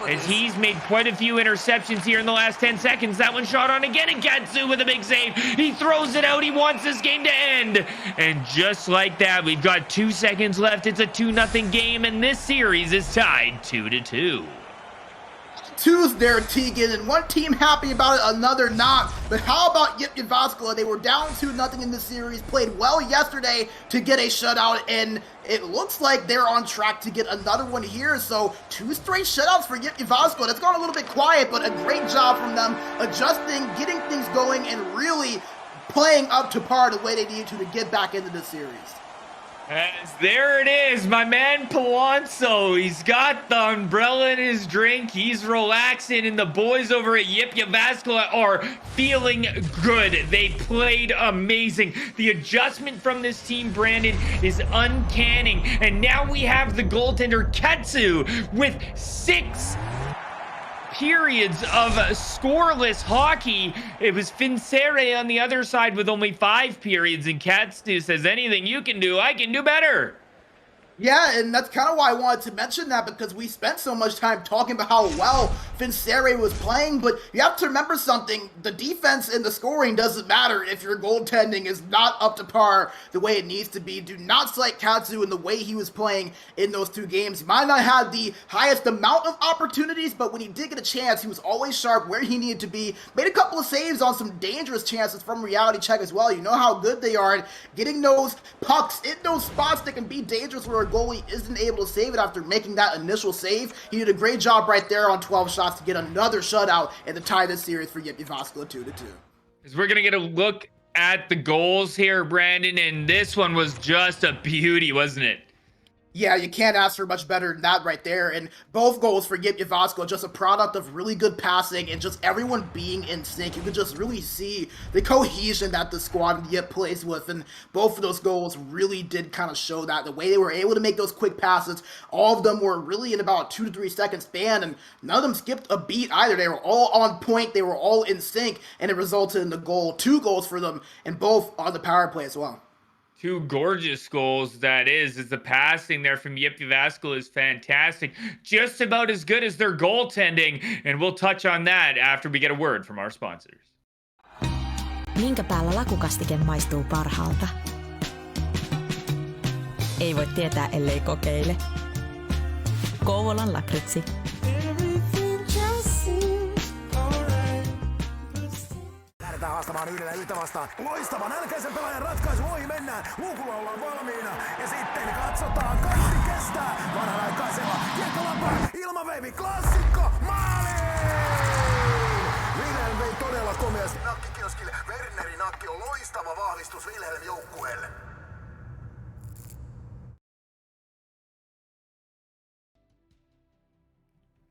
as he's made quite a few interceptions here in the last 10 seconds. That one shot on again, and Katsu with a big save. He throws it out. He wants this game to end. And just like that, we've got 2 seconds left. It's a 2-0 game, and this series is tied 2-2.
Twos there, Tegan, and one team happy about it, another not. But how about Jyväskylä? They were down 2-0 in the series, played well yesterday to get a shutout, and it looks like they're on track to get another one here. So 2 straight shutouts for Jyväskylä. That's gone a little bit quiet, but a great job from them, adjusting, getting things going, and really playing up to par the way they need to get back into the series.
As there it is, my man Palonso. He's got the umbrella in his drink. He's relaxing, and the boys over at Jyväskylä are feeling good. They played amazing. The adjustment from this team, Brandon, is uncanny. And now we have the goaltender Katsu with 6 periods of scoreless hockey. It was Finsere on the other side with only 5 periods, and Katsu says, anything you can do, I can do better.
Yeah, and that's kind of why I wanted to mention that, because we spent so much time talking about how well Finsere was playing, but you have to remember something. The defense and the scoring doesn't matter if your goaltending is not up to par the way it needs to be. Do not slight Katsu in the way he was playing in those 2 games. He might not have the highest amount of opportunities, but when he did get a chance, he was always sharp where he needed to be. Made a couple of saves on some dangerous chances from reality check as well. You know how good they are at getting those pucks in those spots that can be dangerous where a goalie isn't able to save it after making that initial save. He did a great job right there on 12 shots to get another shutout and to tie this series for Jyväskylä 2-2.
As we're gonna get a look at the goals here, Brandon, and this one was just a beauty, wasn't it?
Yeah, you can't ask for much better than that right there. And both goals for Jyväskylä, just a product of really good passing and just everyone being in sync. You could just really see the cohesion that the squad Jyp plays with. And both of those goals really did kind of show that. The way they were able to make those quick passes, all of them were really in about a 2 to 3 second span. And none of them skipped a beat either. They were all on point. They were all in sync. And it resulted in the goal. 2 goals for them, and both on the power play as well.
2 gorgeous goals, that is. The passing there from Jyväskylä is fantastic. Just about as good as their goaltending. And we'll touch on that after we get a word from our sponsors.
Minkä päällä lakukastike maistuu parhaalta? Ei voi tietää, ellei kokeile. Kouvolan lakritsi.
Lähdetään haastamaan 1-1 vastaan. Loistava nälkäisen pelaajan ratkaisu, ohi mennään. Luukulla ollaan valmiina. Ja sitten katsotaan, kaikki kestää. Vanhanaikaisella kiekkolapaan, ilmaveivi, klassikko, maali! Wilhelm vei todella komeasti nakkikioskille. Wernerin nakki on loistava vahvistus Wilhelm joukkueelle.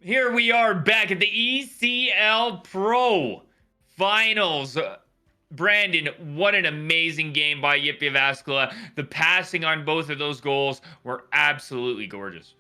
Here we are back at the ECL Pro Finals. Brandon, what an amazing game by Jyväskylä. The passing on both of those goals were absolutely gorgeous.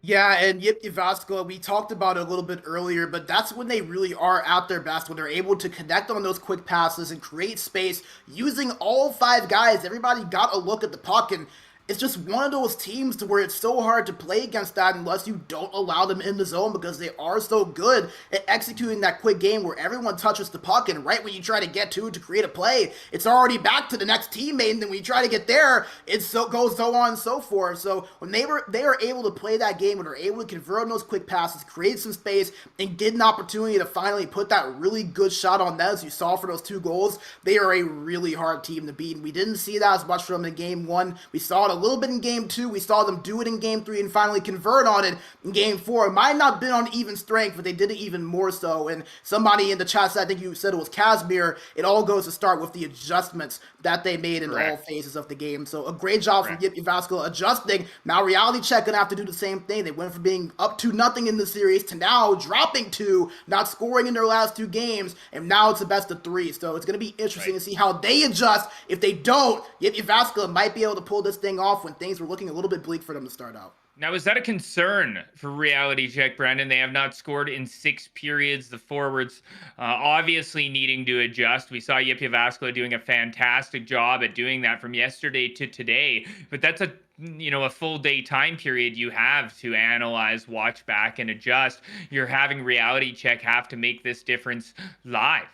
Yeah, and Jyväskylä, we talked about it a little bit earlier, but that's when they really are at their best, when they're able to connect on those quick passes and create space using all 5 guys. Everybody got a look at the puck, and it's just one of those teams to where it's so hard to play against that unless you don't allow them in the zone, because they are so good at executing that quick game where everyone touches the puck, and right when you try to get to it to create a play, it's already back to the next teammate, and then when you try to get there, it goes so on and so forth. So when they are able to play that game, when they're able to convert on those quick passes, create some space, and get an opportunity to finally put that really good shot on net, as you saw for those 2 goals, they are a really hard team to beat. And we didn't see that as much from them in game 1. We saw it a little bit in game 2. We saw them do it in game 3 and finally convert on it in game 4. It might not have been on even strength, but they did it even more so. And somebody in the chat said, I think you said it was Casimir, it all goes to start with the adjustments that they made in all phases of the game. So a great job from Jyväskylä adjusting. Now reality check gonna have to do the same thing. They went from being up 2-0 in the series to now dropping 2, not scoring in their last 2 games, and now it's a best of 3. So it's gonna be interesting to see how they adjust. If they don't, Jyväskylä might be able to pull this thing off when things were looking a little bit bleak for them to start out.
Now, is that a concern for Reality Check, Brandon? They have not scored in 6 periods. The forwards obviously needing to adjust. We saw Jyväskylä doing a fantastic job at doing that from yesterday to today. But that's a full day time period you have to analyze, watch back, and adjust. You're having Reality Check have to make this difference live.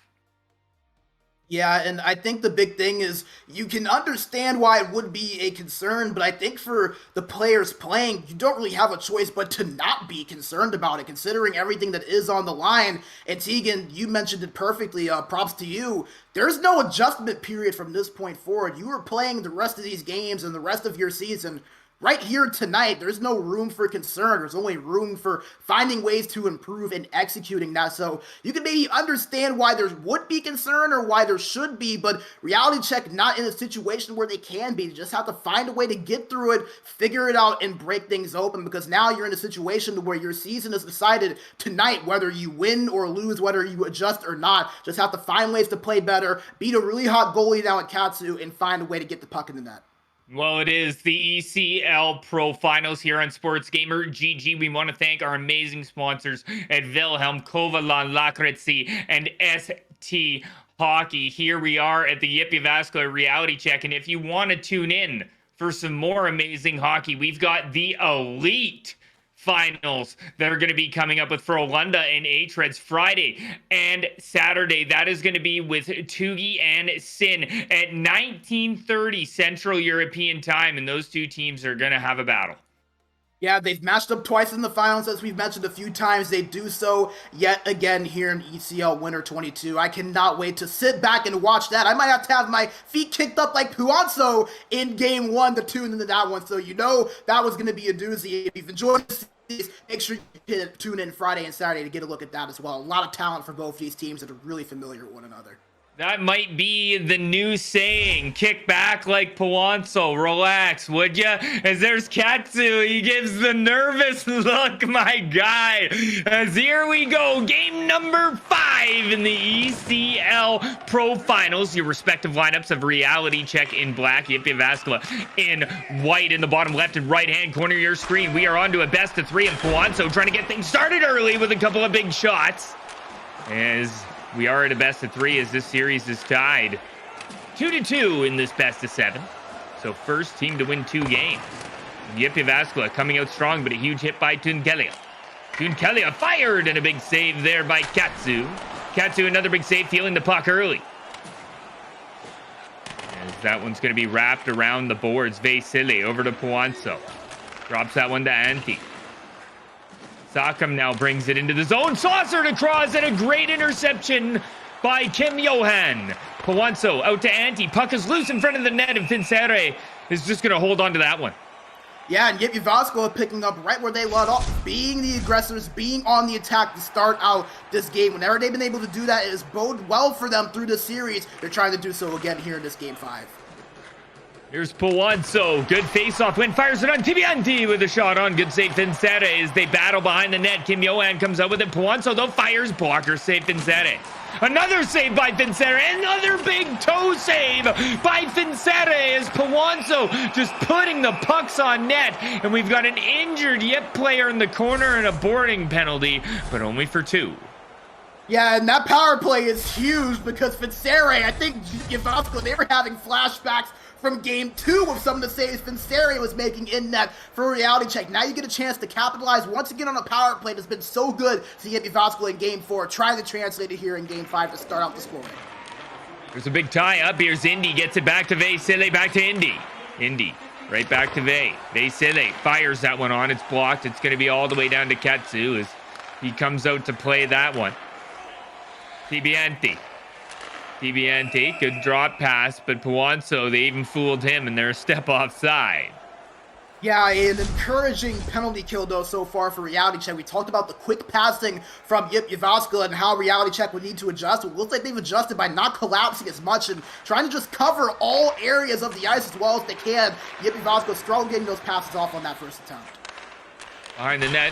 Yeah, and I think the big thing is you can understand why it would be a concern, but I think for the players playing, you don't really have a choice but to not be concerned about it, considering everything that is on the line. And Tegan, you mentioned it perfectly. Props to you. There's no adjustment period from this point forward. You are playing the rest of these games and the rest of your season right here tonight. There's no room for concern. There's only room for finding ways to improve and executing that. So you can maybe understand why there would be concern or why there should be, but Reality Check not in a situation where they can be. They just have to find a way to get through it, figure it out, and break things open, because now you're in a situation where your season is decided tonight, whether you win or lose, whether you adjust or not. Just have to find ways to play better, beat a really hot goalie now at Katsu, and find a way to get the puck in the net.
Well, it is the ECL Pro Finals here on Sports Gamer GG. We want to thank our amazing sponsors at Wilhelm, Kovalan, Lakritsi, and ST Hockey. Here we are at the Jyväskylä Reality Check, and if you want to tune in for some more amazing hockey, we've got the Elite Finals that are going to be coming up with Frölunda and H-Reds Friday and Saturday. That is going to be with Tugi and Sin at 19:30 Central European Time, and those two teams are going to have a battle.
Yeah, they've matched up twice in the finals, as we've mentioned a few times. They do so yet again here in ECL Winter 22. I cannot wait to sit back and watch that. I might have to have my feet kicked up like Puanzo in game 1 to tune into that one. So you know that was going to be a doozy. If you've enjoyed this, make sure you tune in Friday and Saturday to get a look at that as well. A lot of talent for both these teams that are really familiar with one another.
That might be the new saying. Kick back like Puanzo. Relax, would ya? As there's Katsu. He gives the nervous look, my guy. As here we go. Game number 5 in the ECL Pro Finals. Your respective lineups of Reality Check in black, Jyväskylä in white in the bottom left and right hand corner of your screen. We are on to a best of 3, and Puanzo trying to get things started early with a couple of big shots. As we are at a best of 3 as this series is tied 2-2 in this best of 7. So first team to win 2 games. Jyväskylä coming out strong, but a huge hit by Tunkelia. Tunkelia fired, and a big save there by Katsu. Katsu another big save, feeling the puck early. As that one's going to be wrapped around the boards. Vasily over to Puanzo. Drops that one to Antti. Sakam now brings it into the zone. Saucered across, and a great interception by Kim Johan. Puanzo out to Antti. Puck is loose in front of the net, and Finsere is just going to hold on to that one.
Yeah, and Jyväskylä picking up right where they let off, being the aggressors, being on the attack to start out this game. Whenever they've been able to do that, it has bode well for them through the series. They're trying to do so again here in this game 5.
Here's Puanzo. Good face-off win. Fires it on Tibianti with a shot on. Good save Finsere as they battle behind the net. Kim Johan comes out with it. Puanzo, though, fires. Blocker save Finsere. Another save by Finsere. Another big toe save by Finsere as Puanzo just putting the pucks on net. And we've got an injured Yep player in the corner and a boarding penalty, but only for 2.
Yeah, and that power play is huge because Finsere, I think Jyväskylä, they were having flashbacks from game 2 of some of the saves Finsere was making in net for Reality Check. Now you get a chance to capitalize once again on a power play that's been so good to get Jyväskylä in game 4, trying to translate it here in game 5 to start out the scoring.
There's a big tie up. Here's Indy, gets it back to Vasily, back to Indy. Indy, right back to Vasily fires that one on. It's blocked. It's going to be all the way down to Katsu as he comes out to play that one. Tibianti, good drop pass, but Puanzo, they even fooled him, and they're a step offside.
Yeah, an encouraging penalty kill, though, so far for Reality Check. We talked about the quick passing from Jyväskylä and how Reality Check would need to adjust. It looks like they've adjusted by not collapsing as much and trying to just cover all areas of the ice as well as they can. Jyväskylä struggled getting those passes off on that first attempt.
Behind the net.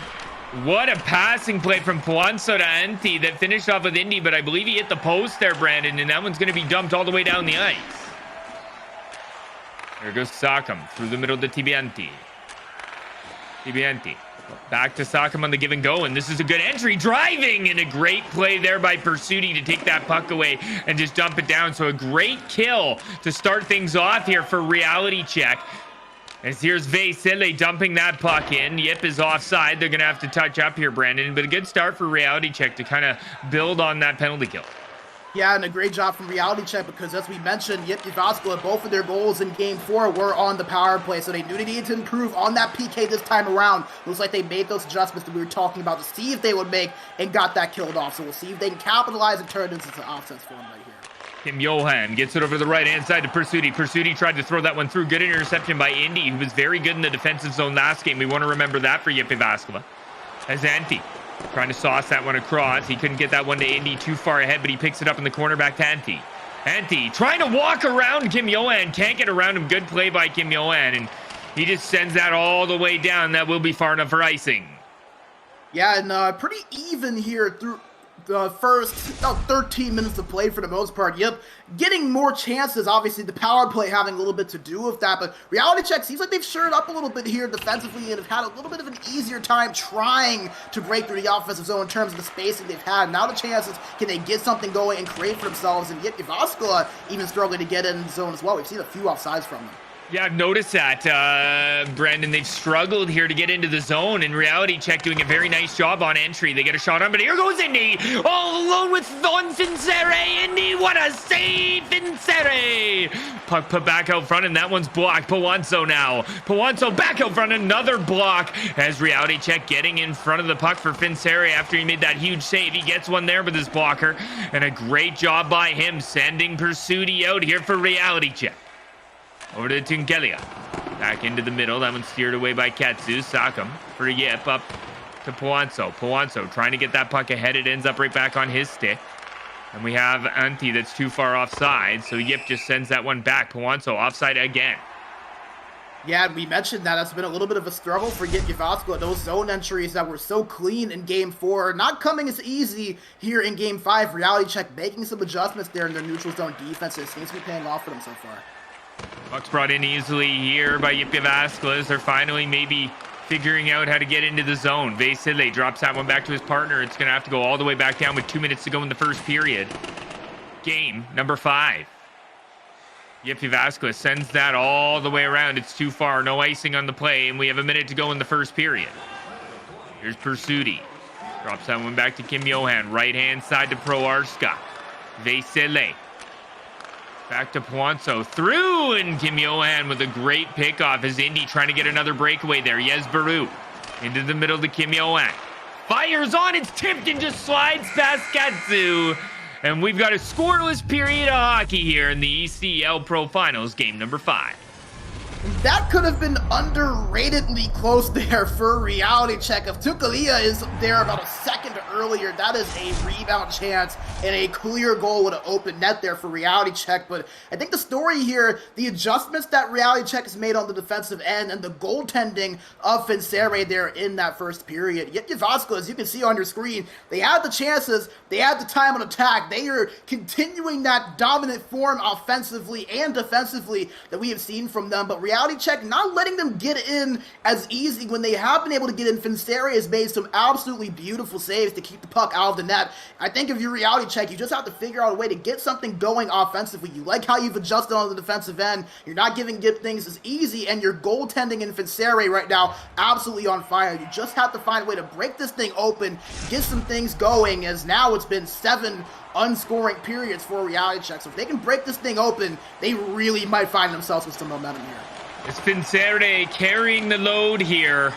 What a passing play from Puanzo to Antti that finished off with Indy, but I believe he hit the post there, Brandon, and that one's going to be dumped all the way down the ice. There goes Sakam through the middle to Tibianti. Ibianti. Back to Sakam on the give and go, and this is a good entry, driving, and a great play there by Pursuti to take that puck away and just dump it down. So a great kill to start things off here for Reality Check. As here's Vesele dumping that puck in. Yip is offside. They're going to have to touch up here, Brandon, but a good start for Reality Check to kind of build on that penalty kill.
Yeah, and a great job from Reality Check because, as we mentioned, Jyväskylä, both of their goals in Game 4 were on the power play, so they knew they needed to improve on that PK this time around. Looks like they made those adjustments that we were talking about to see if they would make and got that killed off. So we'll see if they can capitalize and turn this into offense for them right here.
Kim Johan gets it over to the right-hand side to Pursuti. Pursuti tried to throw that one through. Good interception by Indy, who was very good in the defensive zone last game. We want to remember that for Jyväskylä. As Antti trying to sauce that one across. He couldn't get that one to Indy too far ahead, but he picks it up in the corner back to Antti. Antti trying to walk around Kim Johan. Can't get around him. Good play by Kim Johan, and he just sends that all the way down. That will be far enough for icing.
Yeah, and pretty even here through the first 13 minutes of play for the most part. Yep, getting more chances. Obviously, the power play having a little bit to do with that, but Reality Check seems like they've shored up a little bit here defensively and have had a little bit of an easier time trying to break through the offensive zone in terms of the spacing they've had. Now the chances, can they get something going and create for themselves, and yet Jyväskylä even struggling to get in the zone as well. We've seen a few offsides from them.
Yeah, I've noticed that, Brandon. They've struggled here to get into the zone, and Reality Check doing a very nice job on entry. They get a shot on, but here goes Indy, all alone with Don Fincere. Indy, what a save, Fincere! Puck put back out front, and that one's blocked. Pawanso now. Pawanso back out front, another block, as Reality Check getting in front of the puck for Fincere after he made that huge save. He gets one there with his blocker, and a great job by him sending Pursuti out here for Reality Check. Over to Tunkelia. Back into the middle. That one's steered away by Katsu. Sakam for Yip up to Pawanso. Pawanso trying to get that puck ahead. It ends up right back on his stick. And we have Antti that's too far offside. So Yip just sends that one back. Pawanso offside again.
Yeah, we mentioned that it's been a little bit of a struggle for Jyväskylä. Those zone entries that were so clean in Game 4 not coming as easy here in Game 5. Reality Check making some adjustments there in their neutral zone defense. It seems to be paying off for them so far.
Puck's brought in easily here by Jyväskylä as they're finally maybe figuring out how to get into the zone. Vesele drops that one back to his partner. It's going to have to go all the way back down with 2 minutes to go in the first period. Game number 5. Jyväskylä sends that all the way around. It's too far. No icing on the play, and we have a minute to go in the first period. Here's Pursuti. Drops that one back to Kim Johan. Right-hand side to Pro Arska. Vesele. Back to Pawanso, through, and Kim Johan with a great pickoff as Indy trying to get another breakaway there. Yesbaru into the middle to Kim Johan. Fires on, it's tipped and just slides past Katsu. And we've got a scoreless period of hockey here in the ECL Pro Finals, game number 5.
That could have been underratedly close there for Reality Check. If Tukalia is there about a second earlier, that is a rebound chance and a clear goal with an open net there for Reality Check. But I think the story here, the adjustments that Reality Check has made on the defensive end and the goaltending of Fincere there in that first period. Yet Jyväskylä, as you can see on your screen, they had the chances, they had the time on attack. They are continuing that dominant form offensively and defensively that we have seen from them. But Reality Check not letting them get in as easy when they have been able to get in. Fincere has made some absolutely beautiful saves to keep the puck out of the net. I think if you're Reality Check, you just have to figure out a way to get something going offensively. You like how you've adjusted on the defensive end. You're not giving things as easy, and your goaltending in Fincere right now absolutely on fire. You just have to find a way to break this thing open, get some things going, as now it's been 7 unscoring periods for Reality Check. So if they can break this thing open, they really might find themselves with some momentum here.
It's Fincere carrying the load here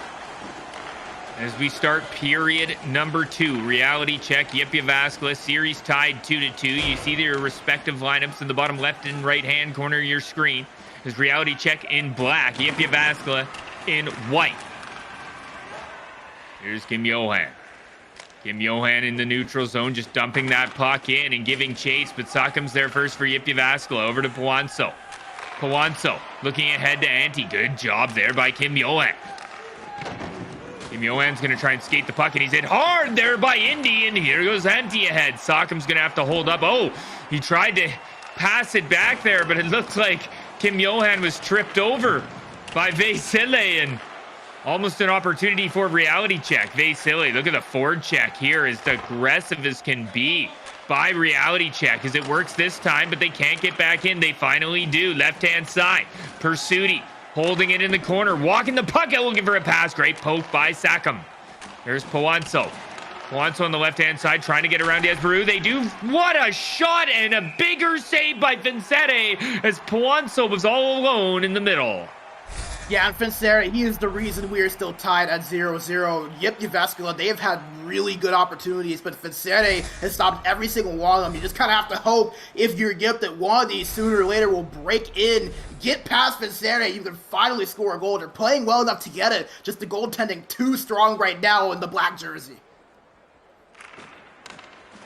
as we start period number 2. Reality Check, Jyväskylä, series tied 2-2. You see their respective lineups in the bottom left and right hand corner of your screen. There's Reality Check in black, Jyväskylä in white. Here's Kim Johan. Kim Johan in the neutral zone, just dumping that puck in and giving chase, but Sakam's there first for Jyväskylä. Over to Pawanso. Pawanso looking ahead to Antti. Good job there by Kim Johan. Kim Johan's going to try and skate the puck, and he's hit hard there by Indy, and here goes Antti ahead. Sakam's going to have to hold up. Oh, he tried to pass it back there, but it looks like Kim Johan was tripped over by Vesele, and Almost an opportunity for reality check. Vasily, look at the forward check here, as aggressive as can be by reality check, as it works this time, but they can't get back in. They finally do. Left-hand side. Pursuti holding it in the corner, walking the puck out, looking for a pass. Great poke by Sakam. There's Powanso. Powanso on the left-hand side, trying to get around Yesbaru. They do. What a shot, and a bigger save by Vincere, as Powanso was all alone in the middle.
Yeah, and Vincere, he is the reason we are still tied at 0-0. Jyväskylä, they have had really good opportunities, but Vincere has stopped every single one of them. You just kind of have to hope, if you're Jyp, that one of these sooner or later will break in, get past Vincere, you can finally score a goal. They're playing well enough to get it, just the goaltending too strong right now in the black jersey.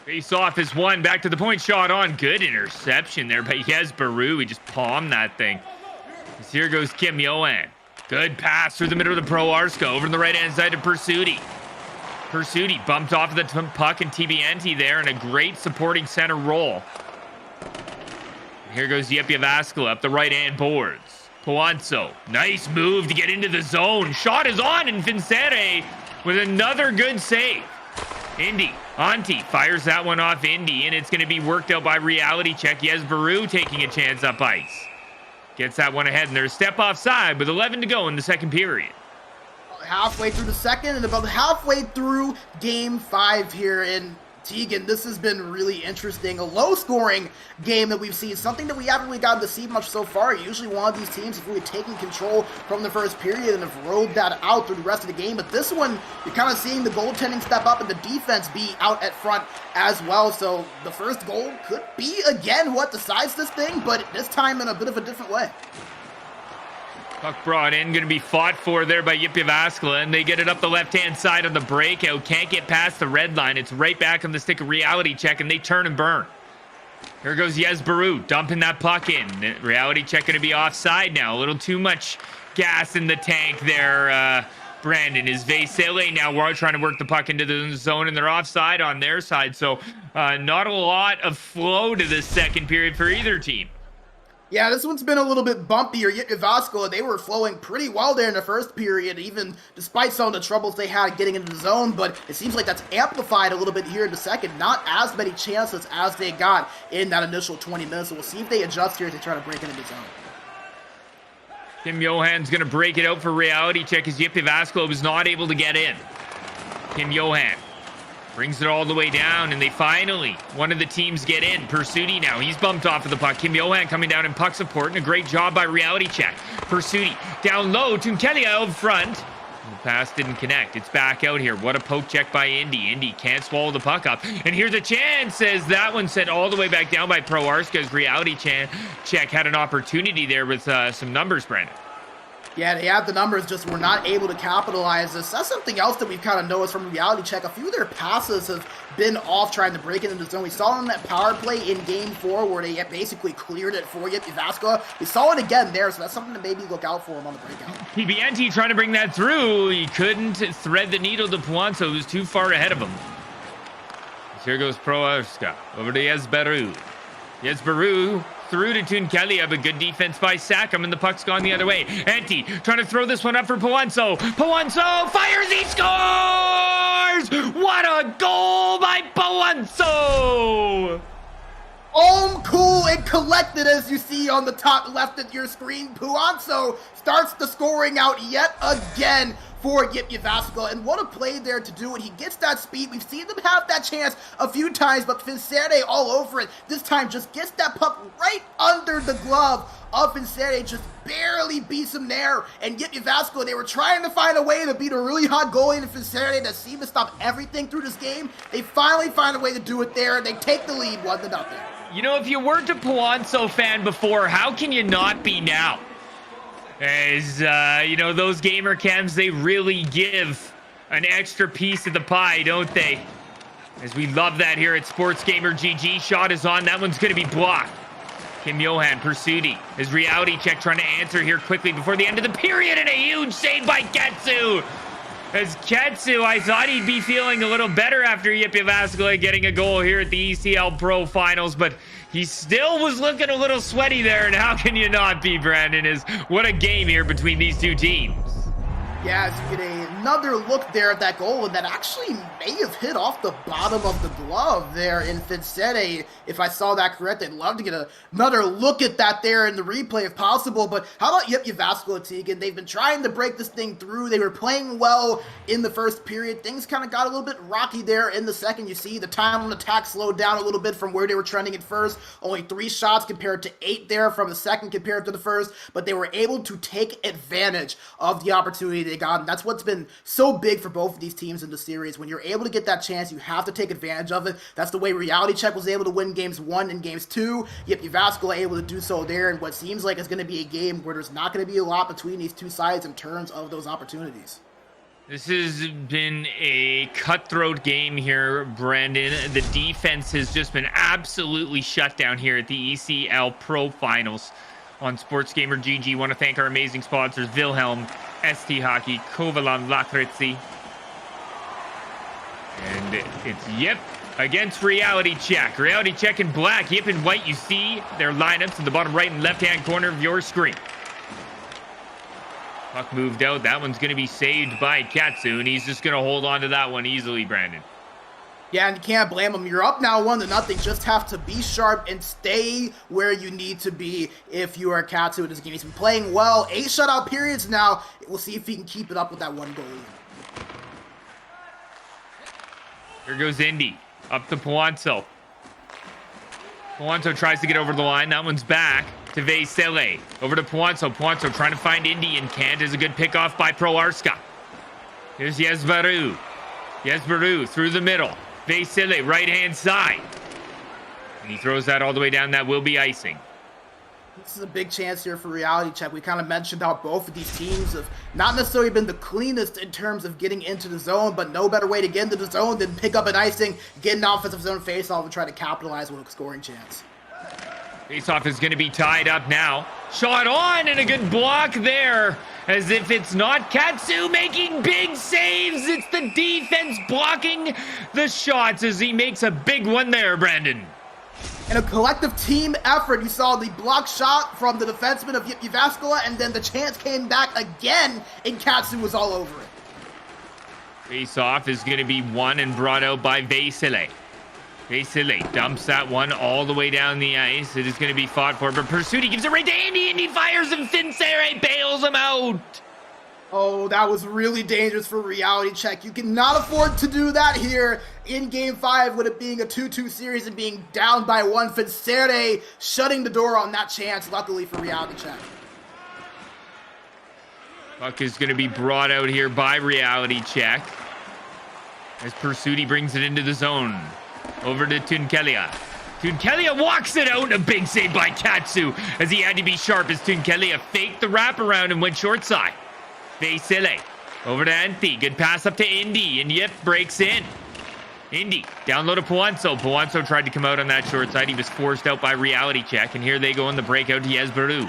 Face off is one, back to the point, shot on. Good interception there by Yesbaru. He just palmed that thing. As here goes Kim Johan. Good pass through the middle of the Pro Arska, over on the right-hand side to Pursuti. Pursuti bumped off of the puck, and TBNT there, and a great supporting center role. Here goes Jyväskylä up the right-hand boards. Powanso, nice move to get into the zone. Shot is on, and Vincere with another good save. Indy, Antti fires that one off Indy, and it's going to be worked out by reality check. Yesbaru taking a chance up ice. Gets that one ahead, and there's a step offside with 11 to go in the second period.
Halfway through the second, and about halfway through Game 5 here in Tegan. This has been really interesting. A low-scoring game that we've seen, something that we haven't really gotten to see much so far. Usually one of these teams has really taken control from the first period and have rode that out through the rest of the game. But this one, you're kind of seeing the goaltending step up and the defense be out at front as well. So the first goal could be, again, what decides this thing, but this time in a bit of a different way.
Puck brought in, going to be fought for there by Jyväskylä, and they get it up the left-hand side on the breakout. Can't get past the red line. It's right back on the stick of reality check, and they turn and burn. Here goes Yesbaru, dumping that puck in. Reality check going to be offside now. A little too much gas in the tank there, Brandon. Is Vasily now we're trying to work the puck into the zone, and they're offside on their side. So not a lot of flow to this second period for either team.
Yeah, this one's been a little bit bumpier. Jyväskylä, they were flowing pretty well there in the first period, even despite some of the troubles they had getting into the zone, but it seems like that's amplified a little bit here in the second. Not as many chances as they got in that initial 20 minutes, so we'll see if they adjust here to try to break into the zone.
Kim Johan's going to break it out for reality check as Jyväskylä was not able to get in. Kim Johan brings it all the way down, and they finally, one of the teams get in. Pursuti now, he's bumped off of the puck. Kim Johan coming down in puck support, and a great job by reality check. Pursuti down low, Tunkelia out front. The pass didn't connect. It's back out here. What a poke check by Indy. Indy can't swallow the puck up. And here's a chance as that one sent all the way back down by Pro Arska's reality check had an opportunity there with some numbers, Brandon.
Yeah, they had the numbers, just were not able to capitalize this. That's something else that we've kind of noticed from reality check. A few of their passes have been off trying to break it into the zone. We saw them in that power play in Game 4 where they basically cleared it for Jyväskylä. We saw it again there, so that's something to maybe look out for them on the breakout.
PBNT trying to bring that through. He couldn't thread the needle to Powanso, who was too far ahead of him. Here goes Pro Arska over to Yesbaru. Yesbaru through to Tunkelia, but good defense by Sakam, and the puck's gone the other way. Antti trying to throw this one up for Powanso. Powanso fires, he scores! What a goal by Powanso!
Cool and collected, as you see on the top left of your screen. Powanso starts the scoring out yet again for Jyväskylä, and what a play there to do it. He gets that speed. We've seen them have that chance a few times, but Vincere all over it. This time just gets that puck right under the glove of Vincere, just barely beats him there. And Jyväskylä, they were trying to find a way to beat a really hot goalie in Vincere that seemed to stop everything through this game. They finally find a way to do it there, and they take the lead 1-0.
You know, if you weren't a Powanso fan before, how can you not be now? As, you know, those gamer cams, they really give an extra piece of the pie, don't they? As we love that here at Sports Gamer GG. Shot is on. That one's going to be blocked. Kim Johan, Pursuti. His reality check trying to answer here quickly before the end of the period, and a huge save by Ketsu. As Ketsu, I thought he'd be feeling a little better after Jyväskylä getting a goal here at the ECL Pro Finals, but he still was looking a little sweaty there, and how can you not be, Brandon? What a game here between these two teams.
Yeah, as you get another look there at that goal, and that actually may have hit off the bottom of the glove there in Finsere. If I saw that correct, I'd love to get another look at that there in the replay if possible. But how about Jyväskylä, Tegan? They've been trying to break this thing through. They were playing well in the first period. Things kind of got a little bit rocky there in the second. You see the time on attack slowed down a little bit from where they were trending at first. Only 3 shots compared to 8 there from the second compared to the first. But they were able to take advantage of the opportunity they got. And that's what's been so big for both of these teams in the series. When you're able to get that chance, you have to take advantage of it. That's the way Reality Check was able to win games 1 and games 2. Jyväskylä able to do so there in what seems like it's going to be a game where there's not going to be a lot between these two sides in terms of those opportunities.
This has been a cutthroat game here, Brandon. The defense has just been absolutely shut down here at the ECL Pro Finals on SportsGamer GG. Want to thank our amazing sponsors, Wilhelm, ST Hockey, Kovalan Lakritsi. And it's JYP against Reality Check. Reality Check in black, JYP in white. You see their lineups in the bottom right and left-hand corner of your screen. Puck moved out. That one's going to be saved by Katsu, and he's just going to hold on to that one easily, Brandon.
Yeah, and you can't blame them. You're up now 1-0. Just have to be sharp and stay where you need to be if you are Katsu in this game. He's been playing well. 8 shutout periods now. We'll see if he can keep it up with that 1 goal lead.
Here goes Indy. Up to Puanzo. Puanzo tries to get over the line. That one's back to Vesele. Over to Puanzo. Puanzo trying to find Indy and can't. Is a good pickoff by Proarska. Here's Yesbaru. Yesbaru through the middle. Vesele, right-hand side. And he throws that all the way down. That will be icing.
This is a big chance here for Reality Check. We kind of mentioned how both of these teams have not necessarily been the cleanest in terms of getting into the zone, but no better way to get into the zone than pick up an icing, get an offensive zone face-off, and try to capitalize with a scoring chance.
Face-off is going to be tied up now. Shot on, and a good block there. As if it's not Katsu making big saves. It's the defense blocking the shots as he makes a big one there, Brandon.
In a collective team effort, you saw the block shot from the defenseman of Jyväskylä, and then the chance came back again, and Katsu was all over it.
Face-off is going to be won and brought out by Vesele. Vesele dumps that one all the way down the ice. It is going to be fought for, but Pursuit, he gives it right to Andy, and he fires him. Finsere bails him out.
Oh, that was really dangerous for Reality Check. You cannot afford to do that here in Game 5 with it being a 2-2 series and being down by 1. Finsere shutting the door on that chance, luckily for Reality Check.
Puck is going to be brought out here by Reality Check. As Pursuit brings it into the zone. Over to Tunkelia. Tunkelia walks it out. A big save by Katsu as he had to be sharp as Tunkelia faked the wraparound and went short side. Vesele over to Antti. Good pass up to Indy, and JYP breaks in. Indy down low to Puanzo. Puanzo tried to come out on that short side. He was forced out by Reality Check, and here they go in the breakout to Yesbaru.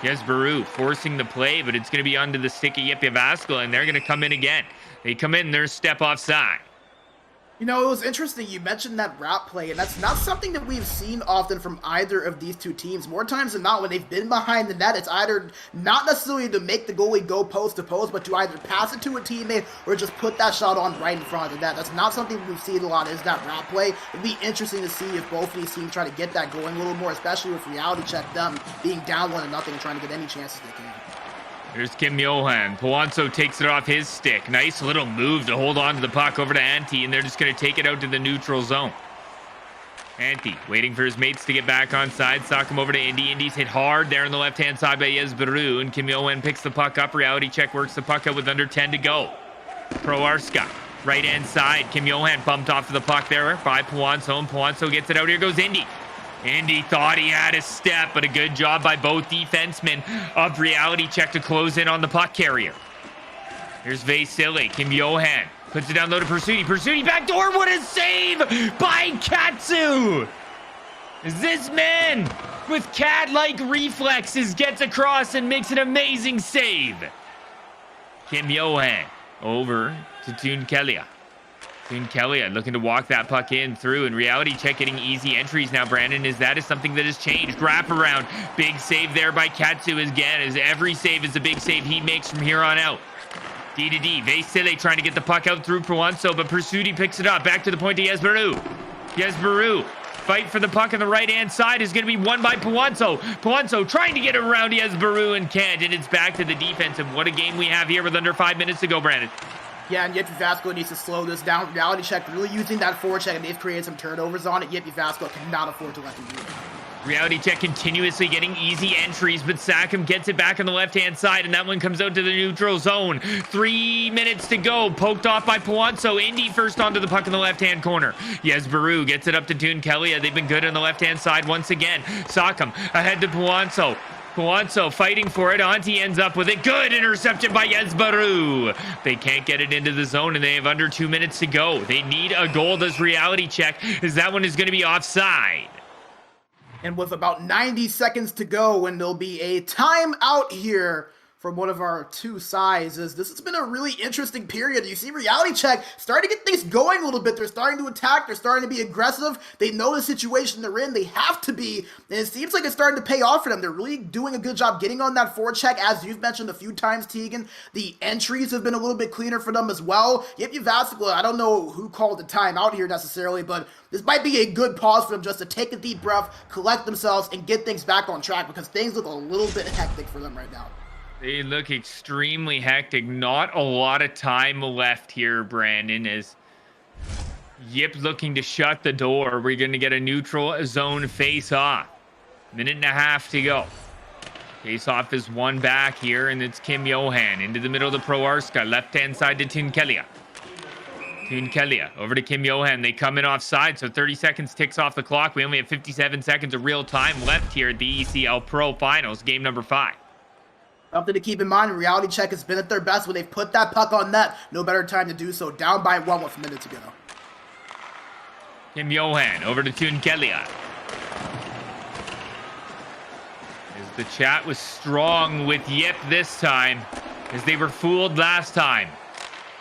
Yesbaru forcing the play, but it's going to be onto the stick of Jyväskylä, and they're going to come in again. They come in, they're a step offside.
You know, it was interesting. You mentioned that wrap play, and that's not something that we've seen often from either of these two teams. More times than not, when they've been behind the net, it's either not necessarily to make the goalie go post to post, but to either pass it to a teammate or just put that shot on right in front of the net. That's not something we've seen a lot, is that wrap play. It'd be interesting to see if both of these teams try to get that going a little more, especially with Reality Check, them being down 1-0 and trying to get any chances they can.
Here's Kim Johan. Puanzo takes it off his stick. Nice little move to hold on to the puck over to Antti, and they're just going to take it out to the neutral zone. Antti waiting for his mates to get back on side. Sock him over to Indy. Indy's hit hard there on the left-hand side by Yesbaru, and Kim Johan picks the puck up. Reality Check works the puck out with under 10 to go. Proarska, right-hand side. Kim Johan bumped off to the puck there by Puanzo, and Puanzo gets it out. Here goes Indy. Indy thought he had a step, but a good job by both defensemen of Reality Check to close in on the puck carrier. Here's Vesele. Kim Johan puts it down low to Pursuit. Pursuit backdoor. What a save by Katsu! As this man with cat-like reflexes gets across and makes an amazing save. Kim Johan over to Tunkelia. Tunkelia looking to walk that puck in through, and Reality Check getting easy entries now, Brandon, as that is something that has changed. Wraparound. Big save there by Katsu again, as every save is a big save he makes from here on out. D to D. Vesile trying to get the puck out through Puanso, but Pursuti picks it up. Back to the point to Yesbaru. Yesbaru. Fight for the puck on the right-hand side is going to be won by Puanso. Puanso trying to get around Yesbaru and can't, and it's back to the defense. And what a game we have here with under 5 minutes to go, Brandon.
Yeah, and Jyväskylä Vasco needs to slow this down. Reality check really using that forecheck, and they've created some turnovers on it. Jyväskylä Vasco cannot afford to let them do it.
Reality check continuously getting easy entries, but Sackham gets it back on the left-hand side, and that one comes out to the neutral zone. 3 minutes to go. Poked off by Puanso. Indy first onto the puck in the left-hand corner. Yesbaru gets it up to Tunkelia. They've been good on the left-hand side once again. Sackham ahead to Puanso. Puanso fighting for it. Antti ends up with it. Good interception by Yesbaru. They can't get it into the zone, and they have under 2 minutes to go. They need a goal. Does reality check, as that one is going to be offside.
And with about 90 seconds to go, and there'll be a timeout here from one of our two sides, as this has been a really interesting period. You see Reality Check starting to get things going a little bit. They're starting to attack. They're starting to be aggressive. They know the situation they're in. They have to be. And it seems like it's starting to pay off for them. They're really doing a good job getting on that forecheck, as you've mentioned a few times, Tegan. The entries have been a little bit cleaner for them as well. JYP Jyväskylä, I don't know who called the timeout here necessarily, but this might be a good pause for them just to take a deep breath, collect themselves, and get things back on track, because things look a little bit hectic for them right now.
They look extremely hectic. Not a lot of time left here, Brandon, as Yip looking to shut the door. We're going to get a neutral zone face-off. Minute and a half to go. Face-off is one back here, and it's Kim Johan into the middle of the Proarska. Left-hand side to Tunkelia. Tunkelia over to Kim Johan. They come in offside, so 30 seconds ticks off the clock. We only have 57 seconds of real time left here at the ECL Pro Finals, game number 5.
Something to keep in mind, Reality Check has been at their best when they've put that puck on net. No better time to do so. Down by 1 with a minute to go.
Kim Johan over to Tunkelia. As the chat was strong with Yip this time, as they were fooled last time.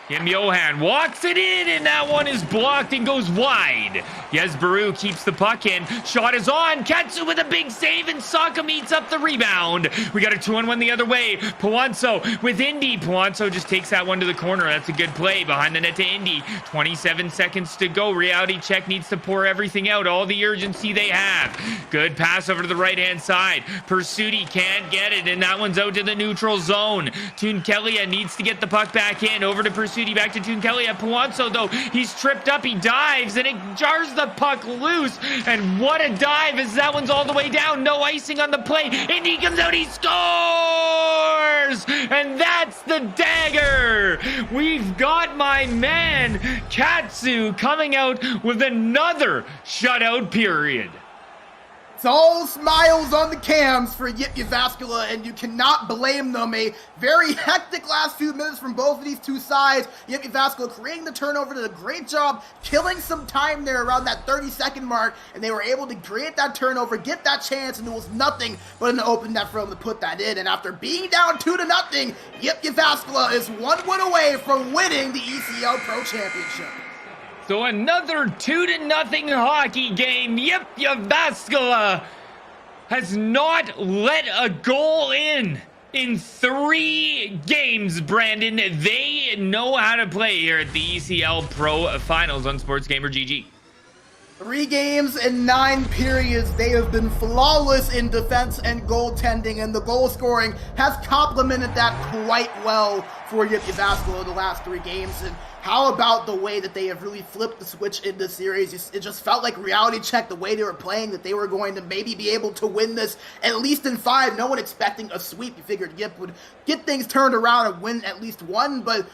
Kim Johan walks it in, and that one is blocked and goes wide. Yesbaru keeps the puck in. Shot is on. Katsu with a big save, and Saka meets up the rebound. We got a 2-on-1 the other way. Puanso with Indy. Puanso just takes that one to the corner. That's a good play behind the net to Indy. 27 seconds to go. Reality Check needs to pour everything out. All the urgency they have. Good pass over to the right-hand side. Pursuti can't get it, and that one's out to the neutral zone. Tunkelia needs to get the puck back in. Over to Pursuti. Back to Tunkelia. Puanso, though, he's tripped up. He dives, and it jars the puck loose. And what a dive, as that one's all the way down. No icing on the play. And he comes out. He scores! And that's the dagger. We've got my man, Katsu, coming out with another shutout period.
It's all smiles on the cams for JYP Jyväskylä, and you cannot blame them. A very hectic last few minutes from both of these two sides. JYP Jyväskylä creating the turnover, did a great job killing some time there around that 30-second mark, and they were able to create that turnover, get that chance, and there was nothing but an open net for them to put that in. And after being down 2-0, JYP Jyväskylä is 1 win away from winning the ECL Pro Championship.
So another 2-0 hockey game. JYP Jyväskylä has not let a goal in 3 games, Brandon. They know how to play here at the ECL Pro Finals on SportsGamer GG.
3 games and 9 periods. They have been flawless in defense and goaltending, and the goal scoring has complemented that quite well for JYP Jyväskylä the last 3 games. And how about the way that they have really flipped the switch in this series? It just felt like Reality Check, the way they were playing, that they were going to maybe be able to win this at least in 5. No one expecting a sweep. You figured JYP would get things turned around and win at least 1, but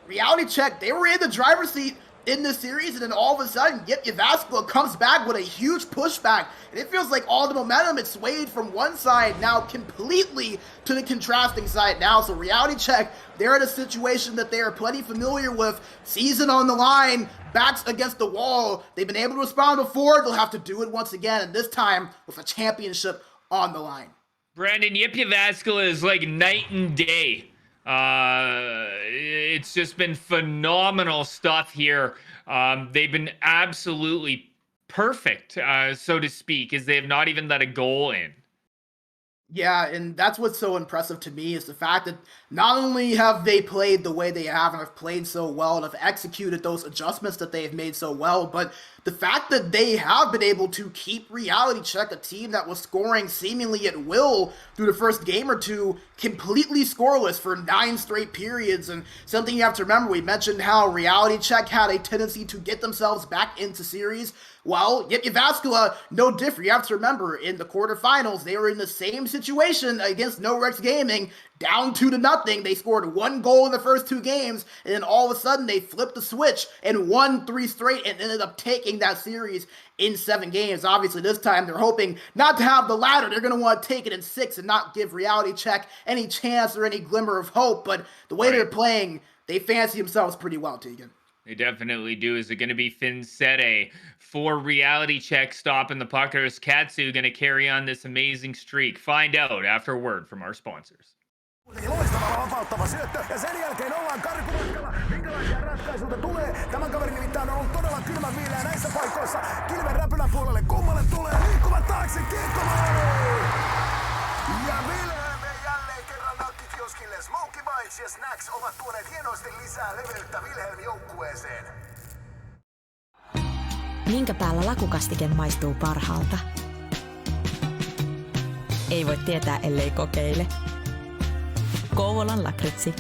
Reality Check, they were in the driver's seat in this series, and then all of a sudden, JYP Jyväskylä comes back with a huge pushback, and it feels like all the momentum, it swayed from one side now completely to the contrasting side now. So Reality Check, they're in a situation that they are plenty familiar with. Season on the line, backs against the wall. They've been able to respond before. They'll have to do it once again, and this time with a championship on the line.
Brandon, JYP Jyväskylä is like night and day. It's just been phenomenal stuff here. They've been absolutely perfect, so to speak, as they have not even let a goal in.
Yeah, and that's what's so impressive to me is the fact that not only have they played the way they have and have played so well and have executed those adjustments that they have made so well, but the fact that they have been able to keep Reality Check, a team that was scoring seemingly at will through the first game or two, completely scoreless for 9 straight periods. And something you have to remember, we mentioned how Reality Check had a tendency to get themselves back into series. Well, Jyväskylä, no different. You have to remember, in the quarterfinals, they were in the same situation against No Rex Gaming, down 2-0. They scored 1 goal in the first 2 games, and then all of a sudden they flipped the switch and won 3 straight and ended up taking that series in 7 games. Obviously, this time they're hoping not to have the latter. They're going to want to take it in 6 and not give Reality Check any chance or any glimmer of hope. But the way they're playing, they fancy themselves pretty well, Tegan.
They definitely do. Is it going to be Finsete for Reality Check stopping the puck, or is Katsu going to carry on this amazing streak? Find out after a word from our sponsors.
Loistava vapauttava syöttö ja sen jälkeen ollaan karkumatkalla. Minkälaisia ratkaisuja tulee? Tämän kaverin nimittäin on ollut todella kylmän viileä näissä paikoissa. Kilven räpylän puolelle kummalle tulee liikkuvat taakse kiekkomaali! Ja Wilhelm jälleen kerran nakkikioskille. Smokey Bites ja Snacks ovat tuoneet hienosti lisää leveyttä Wilhelm joukkueeseen.
Minkä päällä lakukastike maistuu parhaalta? Ei voi tietää, ellei kokeile. Kouvolan lakritsi.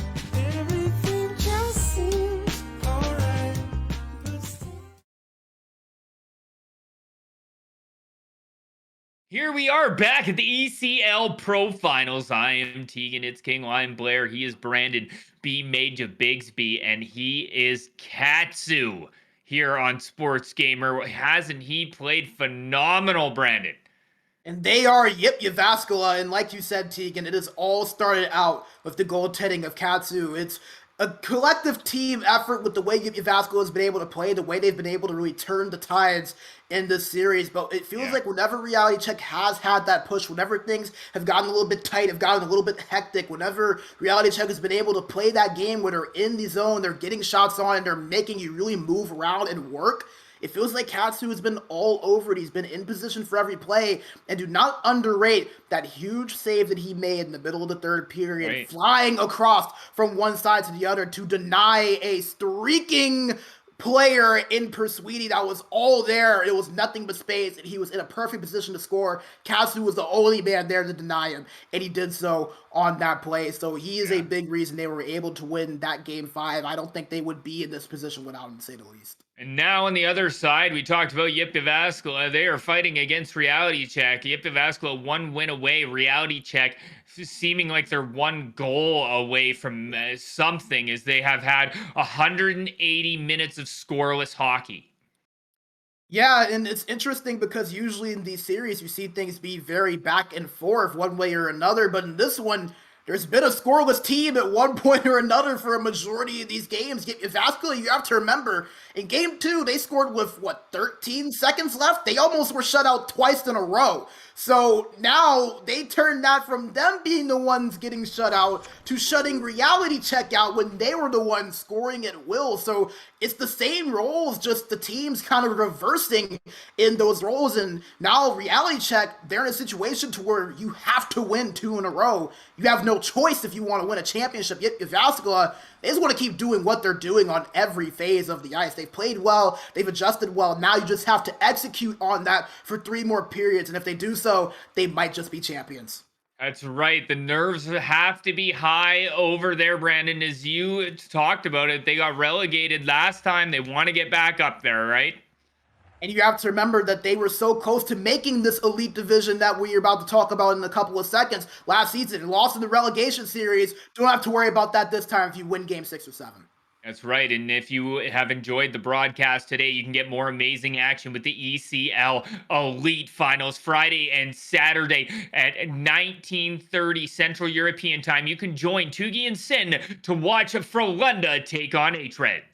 Here we are back at the ECL Pro Finals. I am Tegan, it's King, I'm Blair, he is Brandon, B Mage of Bigsby, and he is Katsu here on Sports Gamer. Hasn't he played phenomenal, Brandon?
And they are Jyväskylä, and like you said, Tegan, it has all started out with the goaltending of Katsu. It's a collective team effort with the way Jyväskylä has been able to play, the way they've been able to really turn the tides in this series. But it feels like whenever Reality Check has had that push, whenever things have gotten a little bit tight, have gotten a little bit hectic, whenever Reality Check has been able to play that game where they're in the zone, they're getting shots on, and they're making you really move around and work, it feels like Katsu has been all over it. He's been in position for every play. And do not underrate that huge save that he made in the middle of the third period, flying across from one side to the other to deny a streaking player in Persweedy that was all there. It was nothing but space, and he was in a perfect position to score. Katsu was the only man there to deny him, and he did so on that play. So he is a big reason they were able to win that game 5. I don't think they would be in this position without him, to say the least.
And now on the other side, we talked about Jyväskylä. They are fighting against Reality Check. Jyväskylä 1 win away. Reality Check seeming like they're 1 goal away from something, as they have had 180 minutes of scoreless hockey.
Yeah, and it's interesting because usually in these series you see things be very back and forth one way or another, but in this one, there's been a scoreless team at one point or another for a majority of these games. Jyväskylä, you have to remember, in game 2, they scored with, 13 seconds left? They almost were shut out twice in a row. So now they turned that from them being the ones getting shut out to shutting Reality Check out when they were the ones scoring at will. So it's the same roles, just the teams kind of reversing in those roles. And now Reality Check, they're in a situation to where you have to win 2 in a row. You have no choice if you want to win a championship. Yet Jyväskylä, they just want to keep doing what they're doing on every phase of the ice. They've played well, they've adjusted well. Now you just have to execute on that for 3 more periods. And if they do so, they might just be champions.
That's right. The nerves have to be high over there, Brandon. As you talked about it, they got relegated last time. They want to get back up there, right?
And you have to remember that they were so close to making this elite division that we're about to talk about in a couple of seconds last season. Lost in the relegation series. Don't have to worry about that this time if you win game 6 or 7.
That's right. And if you have enjoyed the broadcast today, you can get more amazing action with the ECL Elite Finals Friday and Saturday at 19:30 Central European Time. You can join Tugi and Sin to watch Frölunda take on H-Reds.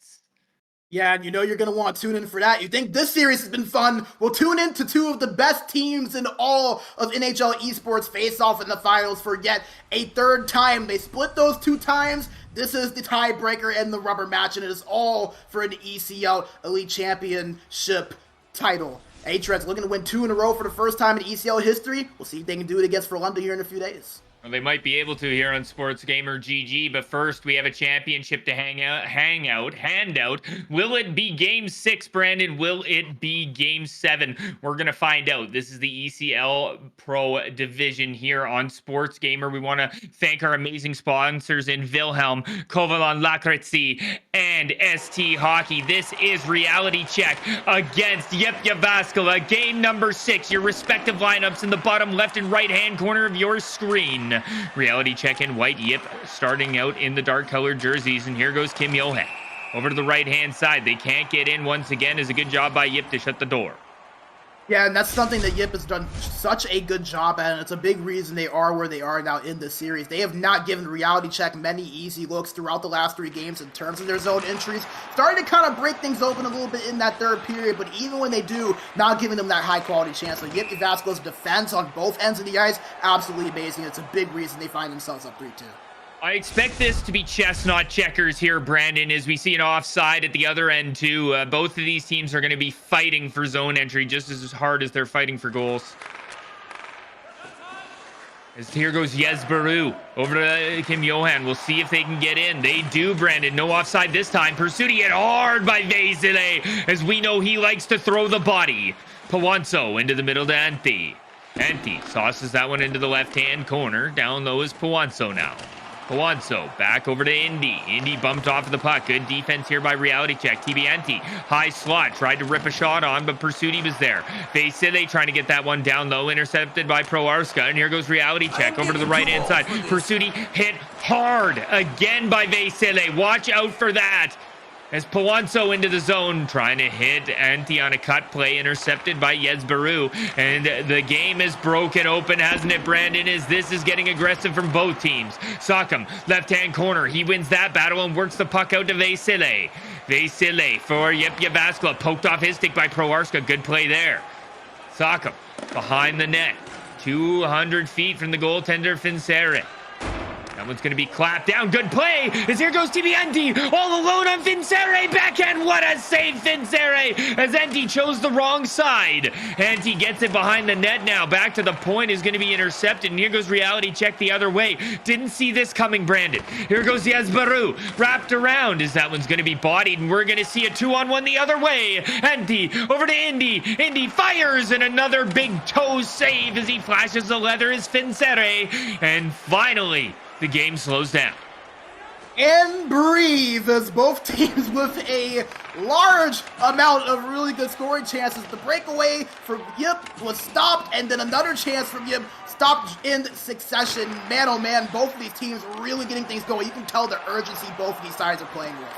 Yeah, and you know you're going to want to tune in for that. You think this series has been fun? Well, tune in to 2 of the best teams in all of NHL esports face off in the finals for yet a 3rd time. They split those 2 times. This is the tiebreaker and the rubber match, and it is all for an ECL Elite Championship title. H-Reds looking to win 2 in a row for the first time in ECL history. We'll see if they can do it against Frölunda here in a few days.
Well, they might be able to here on Sports Gamer GG, but first we have a championship to handout. Will it be Game 6, Brandon? Will it be Game 7? We're going to find out. This is the ECL Pro Division here on Sports Gamer. We want to thank our amazing sponsors in Wilhelm, Kovalon Lakritsi, and ST Hockey. This is Reality Check against Jyväskylä, game number 6. Your respective lineups in the bottom left and right hand corner of your screen. Reality Check in white, Yip starting out in the dark colored jerseys, and here goes Kim Johan over to the right hand side. They can't get in once again. Is a good job by Yip to shut the door.
Yeah, and that's something that Yip has done such a good job at, and it's a big reason they are where they are now in this series. They have not given Reality Check many easy looks throughout the last 3 games in terms of their zone entries. Starting to kind of break things open a little bit in that third period, but even when they do, not giving them that high-quality chance. So Yip Jyväskylä's defense on both ends of the ice, absolutely amazing. It's a big reason they find themselves up 3-2.
I expect this to be chess, not checkers here, Brandon, as we see an offside at the other end, too. Both of these teams are going to be fighting for zone entry just as hard as they're fighting for goals. As here goes Jezberu over to Kim Johan. We'll see if they can get in. They do, Brandon. No offside this time. Pursued hit hard by Vesile, as we know he likes to throw the body. Pawanso into the middle to Antti. Antti tosses that one into the left-hand corner. Down low is Pawanso now. Pawanso back over to Indy. Indy bumped off of the puck. Good defense here by Reality Check. Antti, high slot, tried to rip a shot on, but Pursuti was there. Vesile trying to get that one down low, intercepted by Proarska, and here goes Reality Check over to the right-hand side. Pursuti hit hard again by Vesile. Watch out for that. As Pawanso into the zone, trying to hit Antti on a cut play, intercepted by Jezberu. And the game is broken open, hasn't it, Brandon? As this is getting aggressive from both teams. Sakam, left-hand corner. He wins that battle and works the puck out to Vesile. Vesile for Jyväskylä. Poked off his stick by Proarska. Good play there. Sakam behind the net. 200 feet from the goaltender, Finsere. That one's going to be clapped down. Good play. As here goes Antti all alone on Finsere. Backhand. What a save, Finsere. As Antti chose the wrong side. Antti gets it behind the net now. Back to the point is going to be intercepted. And here goes Reality Check the other way. Didn't see this coming, Brandon. Here goes Jezberu. Wrapped around as that one's going to be bodied. And we're going to see a 2-on-1 the other way. Antti over to Indy. Indy fires. And another big toe save as he flashes the leather is Finsere. And finally, the game slows down.
And breathe as both teams with a large amount of really good scoring chances. The breakaway from Yip was stopped, and then another chance from Yip stopped in succession. Man, oh man, both of these teams really getting things going. You can tell the urgency both of these sides are playing with.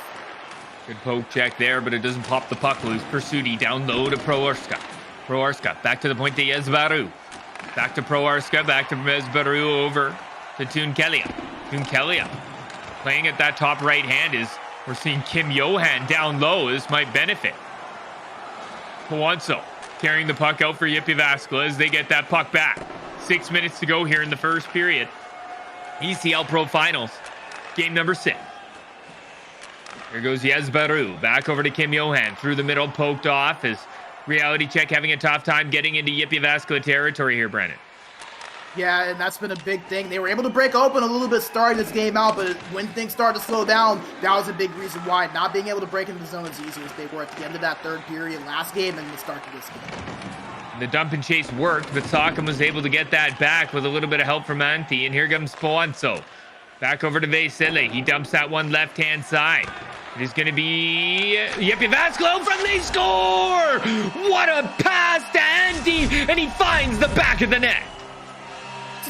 Good poke check there, but it doesn't pop the puck loose. Pursuti down low to Proarska. Proarska back to the point to Jezberu. Back to Proarska, back to Jezberu over to Tunkelia. Tunkelia playing at that top right hand is we're seeing Kim Johan down low. This might benefit. Pawanso carrying the puck out for Jyväskylä as they get that puck back. 6 minutes to go here in the first period. ECL Pro Finals, game number 6. Here goes Jezberu back over to Kim Johan through the middle, poked off as Reality Check having a tough time getting into Jyväskylä territory here, Brandon.
Yeah, and that's been a big thing. They were able to break open a little bit starting this game out, but when things started to slow down, that was a big reason why. Not being able to break into the zone as easy as they were at the end of that third period last game and the start of this game.
The dump and chase worked, but Sakam was able to get that back with a little bit of help from Antti, and here comes Pawanso. Back over to Vesile. He dumps that one left-hand side. It is going to be Jyväskylä from they score! What a pass to Antti, and he finds the back of the net.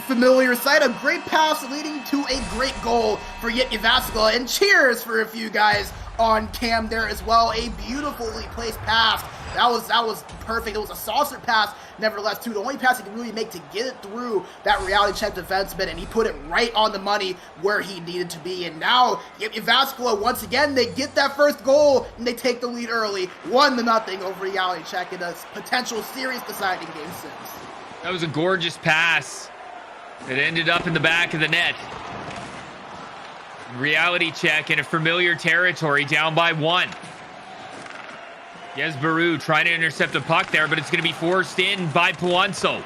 Familiar sight, a great pass leading to a great goal for Jyväskylä, and cheers for a few guys on cam there as well. A beautifully placed pass. That was perfect. It was a saucer pass, nevertheless, too. The only pass he could really make to get it through that Reality Check defenseman, and he put it right on the money where he needed to be. And now Jyväskylä, once again, they get that first goal and they take the lead early, 1-0 over Reality Check in a potential series deciding game 6.
That was a gorgeous pass. It ended up in the back of the net. Reality Check in a familiar territory, down by 1. Yesbaru trying to intercept the puck there, but it's going to be forced in by Puanso.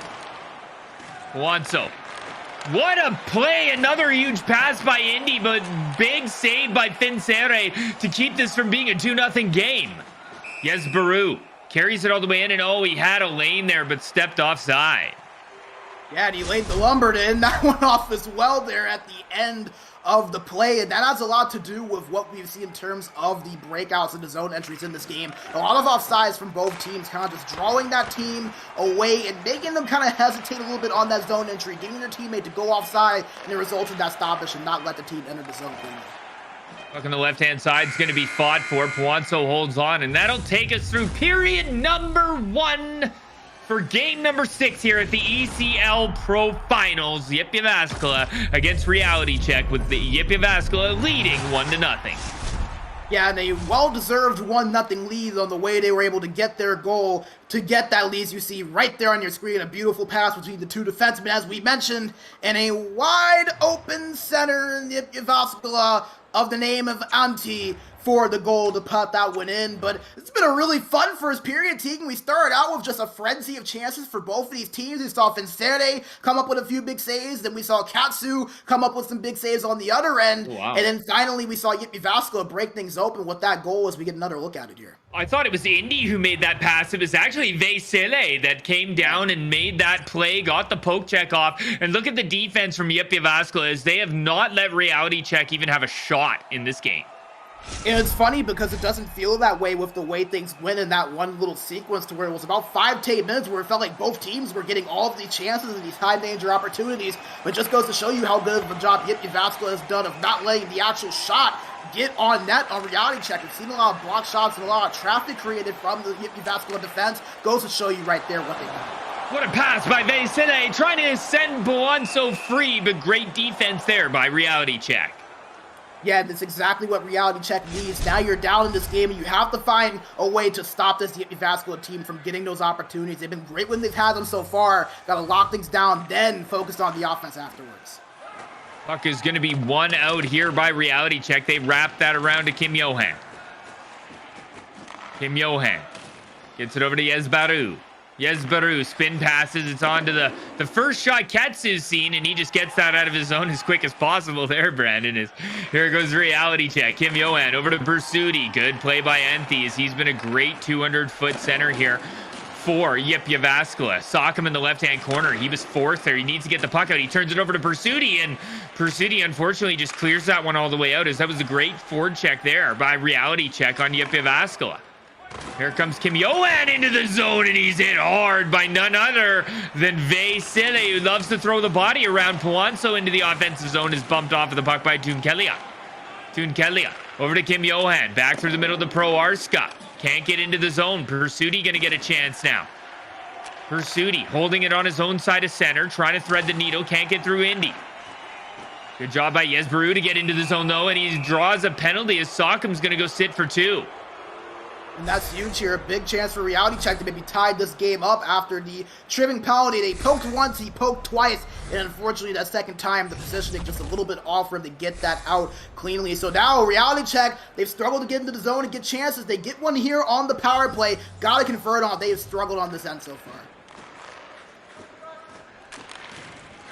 What a play. Another huge pass by Indy, but big save by Finsere to keep this from being a 2-0 game. Yesbaru carries it all the way in, and oh, he had a lane there, but stepped offside.
Yeah, and he laid the lumber to end that one off as well there at the end of the play, and that has a lot to do with what we've seen in terms of the breakouts and the zone entries in this game. A lot of offsides from both teams, kind of just drawing that team away and making them kind of hesitate a little bit on that zone entry, getting their teammate to go offside, and it results in that stoppage and not let the team enter the zone cleanly.
Puck on the left-hand side is going to be fought for. Puanso holds on, and that'll take us through period number 1 for game number 6 here at the ECL Pro Finals. Jyväskylä against Reality Check, with the Jyväskylä leading 1-0.
Yeah, and a well-deserved 1-0 lead on the way they were able to get their goal. To get that lead, you see right there on your screen, a beautiful pass between the two defensemen, as we mentioned, and a wide-open center in Jyväskylä of the name of Antti for the goal to put that one in. But it's been a really fun first period, Tegan. We started out with just a frenzy of chances for both of these teams. We saw Finsere come up with a few big saves, then we saw Katsu come up with some big saves on the other end,
wow.
And then finally we saw Jyväskylä break things open with that goal as we get another look at it here.
I thought it was Indy who made that pass. It was actually ECL that came down and made that play, got the poke check off. And look at the defense from Jyväskylä, as they have not let Reality Check even have a shot in this game.
And it's funny because it doesn't feel that way with the way things went in that one little sequence, to where it was about 5 to 8 minutes where it felt like both teams were getting all of these chances and these high danger opportunities. But it just goes to show you how good of a job Jyväskylä has done of not letting the actual shot get on net on Reality Check. We've seen a lot of block shots and a lot of traffic created from the Jyväskylä defense. Goes to show you right there what they do.
What a pass by ECL, trying to send Puanso free, but great defense there by Reality Check.
Yeah, that's exactly what Reality Check needs. Now you're down in this game, and you have to find a way to stop this Jyväskylä team from getting those opportunities. They've been great when they've had them so far. Got to lock things down, then focus on the offense afterwards.
Puck is going to be one out here by Reality Check. They wrap that around to Kim Johan. Kim Johan gets it over to Yesbaru. Yesbaru spin passes. It's on to the first shot Katsu's seen, and he just gets that out of his zone as quick as possible there, Brandon. Here goes Reality Check. Kim Johan over to Pursuti. Good play by Antti, as he's been a great 200-foot center here for Jyväskylä. Sock him in the left-hand corner. He was fourth there. He needs to get the puck out. He turns it over to Pursuti, and Pursuti unfortunately just clears that one all the way out, as that was a great forward check there by Reality Check on Jyväskylä. Here comes Kim Johan into the zone, and he's hit hard by none other than ECL, who loves to throw the body around. Puanso into the offensive zone is bumped off of the puck by Tunkelia. Tunkelia over to Kim Johan. Back through the middle to Pro Arska. Can't get into the zone. Pursuti going to get a chance now. Pursuti holding it on his own side of center, trying to thread the needle. Can't get through Indy. Good job by Yesbaru to get into the zone, though, and he draws a penalty as Sockham's going to go sit for 2.
And that's huge here. A big chance for Reality Check to maybe tie this game up after the trimming penalty. They poked once, he poked twice, and unfortunately that second time the positioning just a little bit off for him to get that out cleanly. So now Reality Check, they've struggled to get into the zone and get chances. They get one here on the power play. Gotta convert on it. They have struggled on this end so far.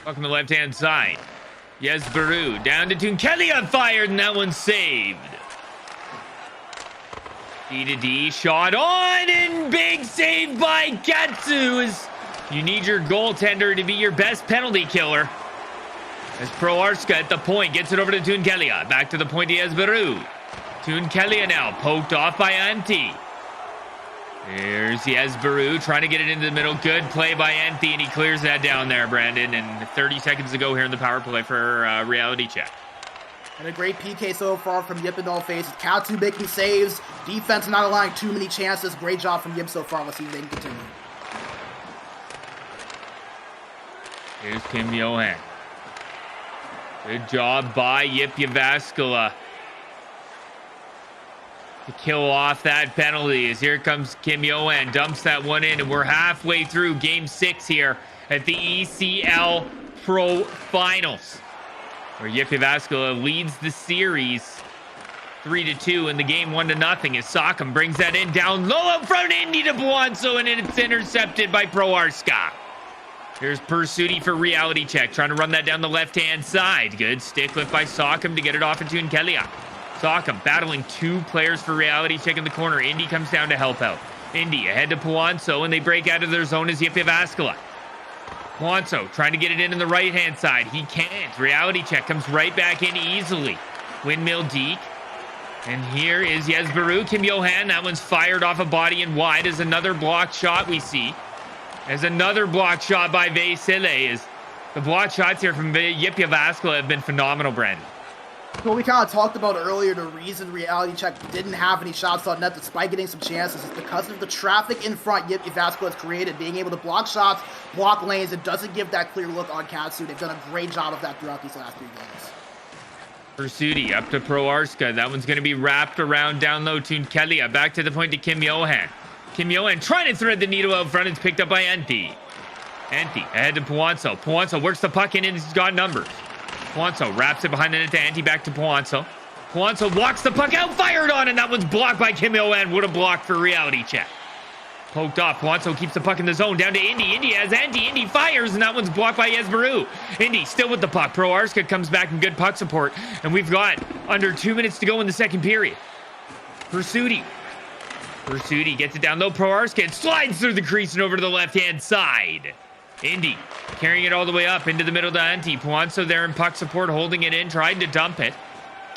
Welcome to the left-hand side. Yesbaru down to Tunkelia, fired, and that one's saved. D-to-D, shot on, and big save by Katsu, as you need your goaltender to be your best penalty killer. As Pro Arska at the point gets it over to Tunkelia. Back to the point to Yesbaru. Tunkelia now poked off by Antti. Here's Yesbaru trying to get it into the middle. Good play by Antti, and he clears that down there, Brandon. And 30 seconds to go here in the power play for Reality Check.
And a great PK so far from Yip in all phases. Katsu making saves. Defense not allowing too many chances. Great job from Yip so far. Let's see if they can continue.
Here's Kim Johan. Good job by Jyväskylä to kill off that penalty, as here comes Kim Johan. Dumps that one in, and we're halfway through Game 6 here at the ECL Pro Finals, where Jyväskylä leads the series 3-2 in the game, 1-0 as Sockham brings that in down low out front, Indy to Buonso, and it's intercepted by Proarska. Here's Pursuti for reality check, trying to run that down the left-hand side. Good stick lift by Sockham to get it off into Nkelia. Sockham battling 2 players for reality check in the corner. Indy comes down to help out. Indy ahead to Puanso, and they break out of their zone as Jyväskylä. Puanso trying to get it in the right-hand side. He can't. Reality check comes right back in easily. Windmill Deke. And here is Jesperu. Kim Johan, that one's fired off a body and wide as another blocked shot we see. As another blocked shot by Vesele. Is the blocked shots here from Jyväskylä have been phenomenal, Brandon.
Well, we kind of talked about earlier, the reason reality check didn't have any shots on net despite getting some chances is because of the traffic in front Jyväskylä has created, being able to block shots, block lanes. It doesn't give that clear look on Katsu. They've done a great job of that throughout these last 3 games.
Pursuti up to Proarska. That one's going to be wrapped around down low to Nkelia. Back to the point to Kim Johan. Kim Johan trying to thread the needle out front. It's picked up by Antti. Antti ahead to Puanso. Puanso works the puck in and he's got numbers. Puanso wraps it behind the net to Antti, back to Puanso. Puanso walks the puck out, fired on, and that one's blocked by Kim Johan. What a block for reality check. Poked off. Puanso keeps the puck in the zone. Down to Indy. Indy has Antti. Indy fires, and that one's blocked by Jesperu. Indy still with the puck. Proarska comes back in good puck support, and we've got under 2 minutes to go in the second period. Pursuti. Pursuti gets it down low. Proarska and slides through the crease and over to the left-hand side. Indy carrying it all the way up into the middle to Antti. Puanso there in puck support, holding it in, trying to dump it.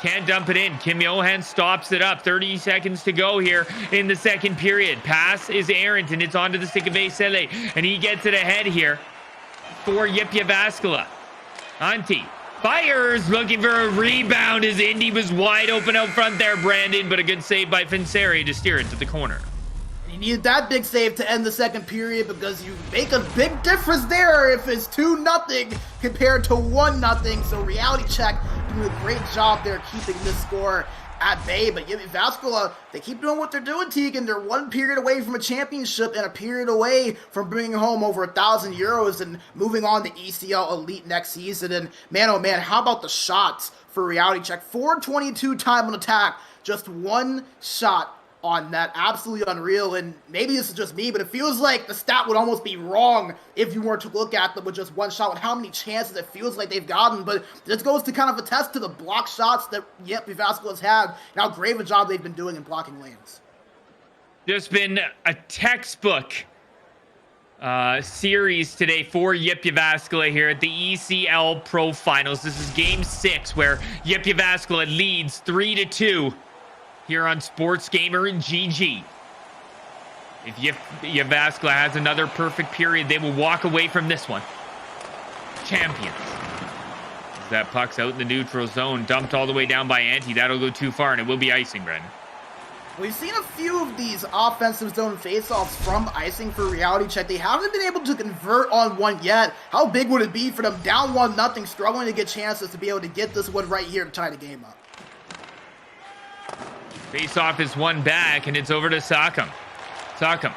Can't dump it in. Kim Johan stops it up. 30 seconds to go here in the second period. Pass is errant, and it's onto the stick of Vesele, and he gets it ahead here for Jyväskylä. Antti fires, looking for a rebound as Indy was wide open out front there, Brandon, but a good save by Finseri to steer it to the corner.
You need that big save to end the second period because you make a big difference there if it's 2-0 compared to 1-0. So reality check doing a great job there keeping this score at bay. But Jyväskylä, they keep doing what they're doing, Tegan. They're 1 period away from a championship and a period away from bringing home over €1,000 and moving on to ECL Elite next season. And man, oh man, how about the shots for reality check? 422 time on attack, just 1 shot on that. Absolutely unreal. And maybe this is just me, but it feels like the stat would almost be wrong if you were to look at them with just 1 shot, with how many chances it feels like they've gotten. But this goes to kind of attest to the block shots that Jyväskylä has had and how great of a job they've been doing in blocking lanes.
Just been a textbook series today for Jyväskylä here at the ECL Pro Finals. This is game 6 where Jyväskylä leads 3-2 here on Sports Gamer and GG. If Jyväskylä has another perfect period, they will walk away from this one champions. As that puck's out in the neutral zone, dumped all the way down by Antti. That'll go too far, and it will be icing, Brendan.
We've seen a few of these offensive zone faceoffs from icing for reality check. They haven't been able to convert on one yet. How big would it be for them down 1-0, struggling to get chances to be able to get this one right here to tie the game up?
Face-off is won back, and it's over to Sockham. Sockham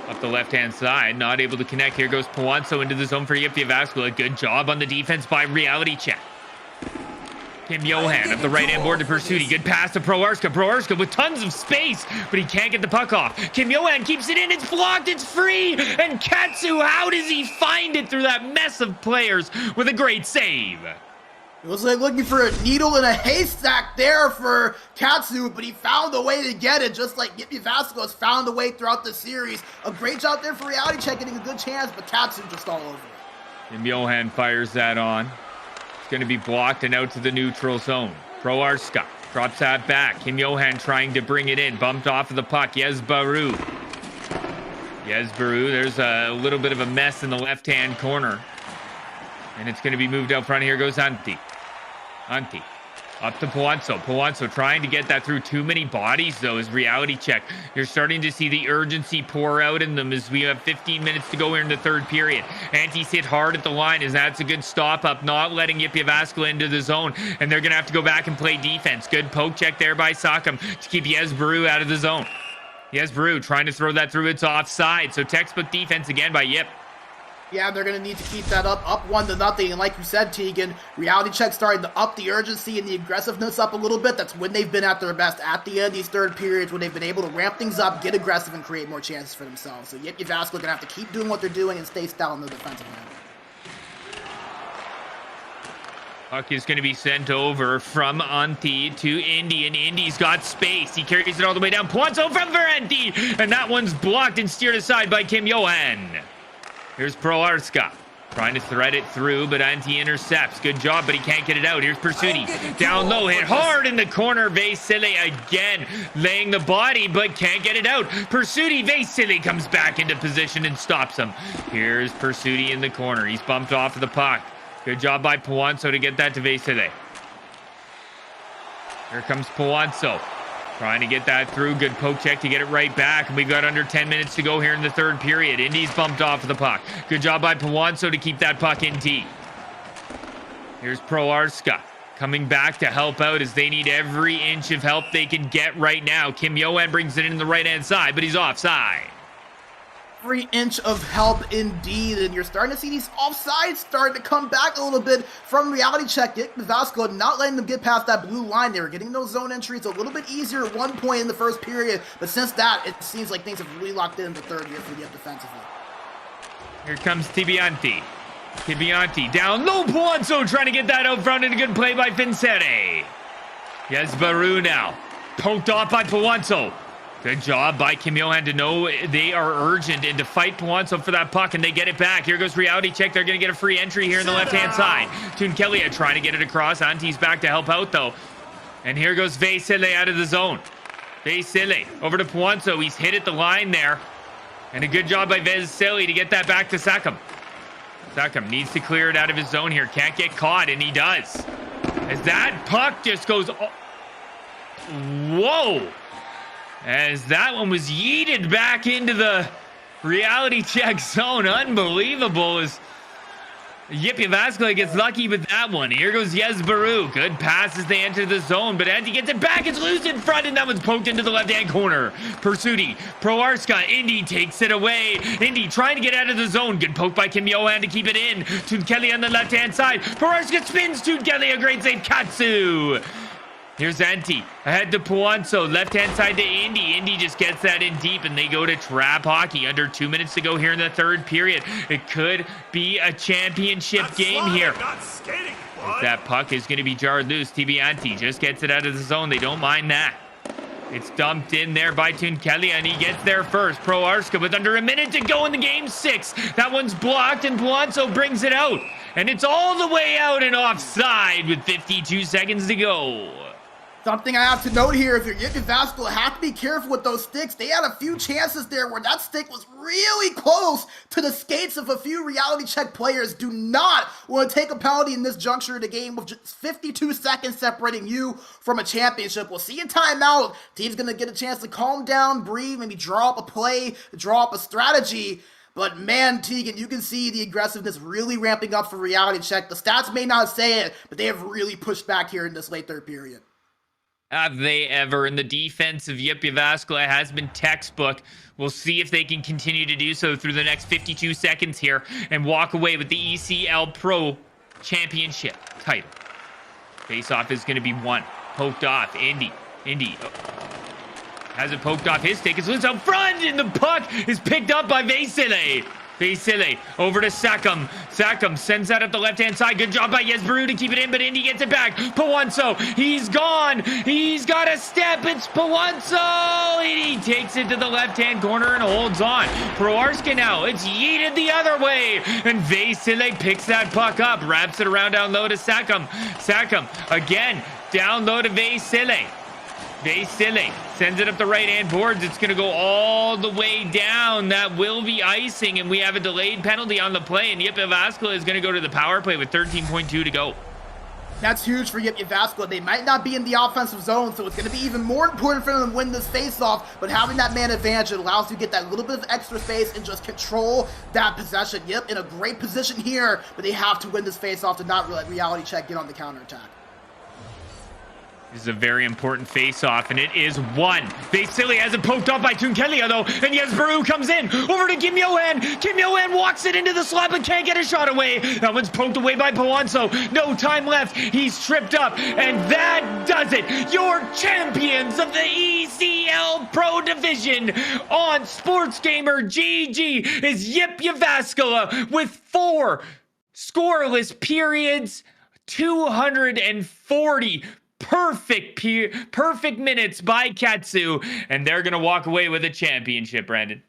up the left-hand side, not able to connect. Here goes Puanso into the zone for Jyväskylä. Good job on the defense by reality check. Kim Johan up the right-hand board to Pursuti. Good pass to Proarska. Proarska with tons of space, but he can't get the puck off. Kim Johan keeps it in. It's blocked. It's free. And Katsu, how does he find it through that mess of players with a great save?
It was like looking for a needle in a haystack there for Katsu, but he found a way to get it, just like Jyväskylä has found a way throughout the series. A great job there for reality check, getting a good chance, but Katsu just all over it.
Kim Johan fires that on. It's going to be blocked and out to the neutral zone. Proarska drops that back. Kim Johan trying to bring it in. Bumped off of the puck. Jesperu. Jesperu, there's a little bit of a mess in the left-hand corner. And it's going to be moved out front. Here goes Antti. Antti up to Puanso. Puanso trying to get that through. Too many bodies, though, is reality check. You're starting to see the urgency pour out in them as we have 15 minutes to go here in the third period. Antti's hit hard at the line as that's a good stop up, not letting Jyväskylä into the zone. And they're going to have to go back and play defense. Good poke check there by Sockham to keep Jesperu out of the zone. Jesperu trying to throw that through. It's offside. So textbook defense again by Jyp.
Yeah, they're going to need to keep that up 1-0. And like you said, Tegan, Reality Check starting to up the urgency and the aggressiveness up a little bit. That's when they've been at their best at the end of these third periods, when they've been able to ramp things up, get aggressive, and create more chances for themselves. So Jyväskylä going to have to keep doing what they're doing and stay stout on the defensive end.
Puck is going to be sent over from Antti to Indy, and Indy's got space. He carries it all the way down. Poinso from Verenti, and that one's blocked and steered aside by Kim Johan. Here's Proarska trying to thread it through, but Antti intercepts. Good job, but he can't get it out. Here's Pursuti. Down low, hit hard in the corner. Vesile again laying the body, but can't get it out. Pursuti, Vesile comes back into position and stops him. Here's Pursuti in the corner. He's bumped off of the puck. Good job by Poinso to get that to Vesile. Here comes Poinso. Trying to get that through. Good poke check to get it right back. And we've got under 10 minutes to go here in the third period. Indy's bumped off of the puck. Good job by Poinso to keep that puck in D. Here's Proarska coming back to help out as they need every inch of help they can get right now. Kim Johan brings it in the right-hand side, but he's offside.
Every inch of help indeed, and you're starting to see these offsides starting to come back a little bit from Reality Check. Jyväskylä not letting them get past that blue line. They were getting those zone entries a little bit easier at one point in the first period, but since that, it seems like things have really locked in the third year for Jyp defensively.
Here comes Tibianti. Tibianti down low. Poinso trying to get that out front, and a good play by Finsere. Yes, Baru now. Poked off by Poinso. Good job by Kim Johan to know they are urgent and to fight Poinso for that puck, and they get it back. Here goes Reality Check. They're going to get a free entry here in the left-hand side. Tunkelia trying to get it across. Antti's back to help out, though. And here goes Vesile out of the zone. Vesile over to Poinso. He's hit at the line there. And a good job by Vesile to get that back to Sakam. Sakam needs to clear it out of his zone here. Can't get caught, and he does. As that puck just goes... Whoa! As that one was yeeted back into the Reality Check zone. Unbelievable as Jyväskylä gets lucky with that one. Here goes Jesperu. Good pass as they enter the zone, but Antti gets it back. It's loose in front, and that one's poked into the left-hand corner. Pursuti, Proarska, Indy takes it away. Indy trying to get out of the zone. Good poke by Kim Johan to keep it in. Tunkelia on the left-hand side. Proarska spins Tunkelia. Great save, Katsu. Here's Antti, ahead to Poinso, left-hand side to Indy. Indy just gets that in deep, and they go to trap hockey. Under 2 minutes to go here in the third period. It could be a championship game here. That puck is going to be jarred loose. Tibianti just gets it out of the zone. They don't mind that. It's dumped in there by Tunkelia, and he gets there first. Proarska with under a minute to go in the game 6. That one's blocked, and Poinso brings it out. And it's all the way out and offside with 52 seconds to go.
Something I have to note here is your Jyväskylä have to be careful with those sticks. They had a few chances there where that stick was really close to the skates of a few Reality Check players. Do not want to take a penalty in this juncture of the game with just 52 seconds separating you from a championship. We'll see a timeout. Team's going to get a chance to calm down, breathe, maybe draw up a play, draw up a strategy. But man, Tegan, you can see the aggressiveness really ramping up for Reality Check. The stats may not say it, but they have really pushed back here in this late third period.
Have they ever? And the defense of Jyväskylä has been textbook. We'll see if they can continue to do so through the next 52 seconds here and walk away with the ECL Pro Championship title. Face-off is going to be won. Poked off. Indy has it poked off his stick. It's loose out front, and the puck is picked up by Vesile. Vesile over to Sakam. Sakam sends that up the left-hand side. Good job by Jesperu to keep it in, but Indy gets it back. Poinso, he's gone. He's got a step. It's Poinso, and he takes it to the left-hand corner and holds on. Proarska now. It's yeeted the other way, and Vesile picks that puck up, wraps it around down low to Sakam. Sakam again down low to Vesile. Vesile sends it up the right-hand boards. It's going to go all the way down. That will be icing, and we have a delayed penalty on the play, and Jyväskylä is going to go to the power play with 13.2 to go.
That's huge for Jyväskylä. They might not be in the offensive zone, so it's going to be even more important for them to win this face-off, but having that man advantage, it allows you to get that little bit of extra space and just control that possession. Yep, in a great position here, but they have to win this face-off to not let Reality Check get on the counterattack.
This is a very important face-off, and it is one. Vasily has it poked off by Tunkelia, though, and Jesperu comes in. Over to Kim Yo-han. Kim Yo-han walks it into the slot, but can't get a shot away. That one's poked away by Pawanso. No time left. He's tripped up, and that does it. Your champions of the ECL Pro Division on Sports Gamer GG is Jyväskylä with 4 scoreless periods, 240 perfect minutes by Katsu, and they're gonna walk away with a championship, Brandon.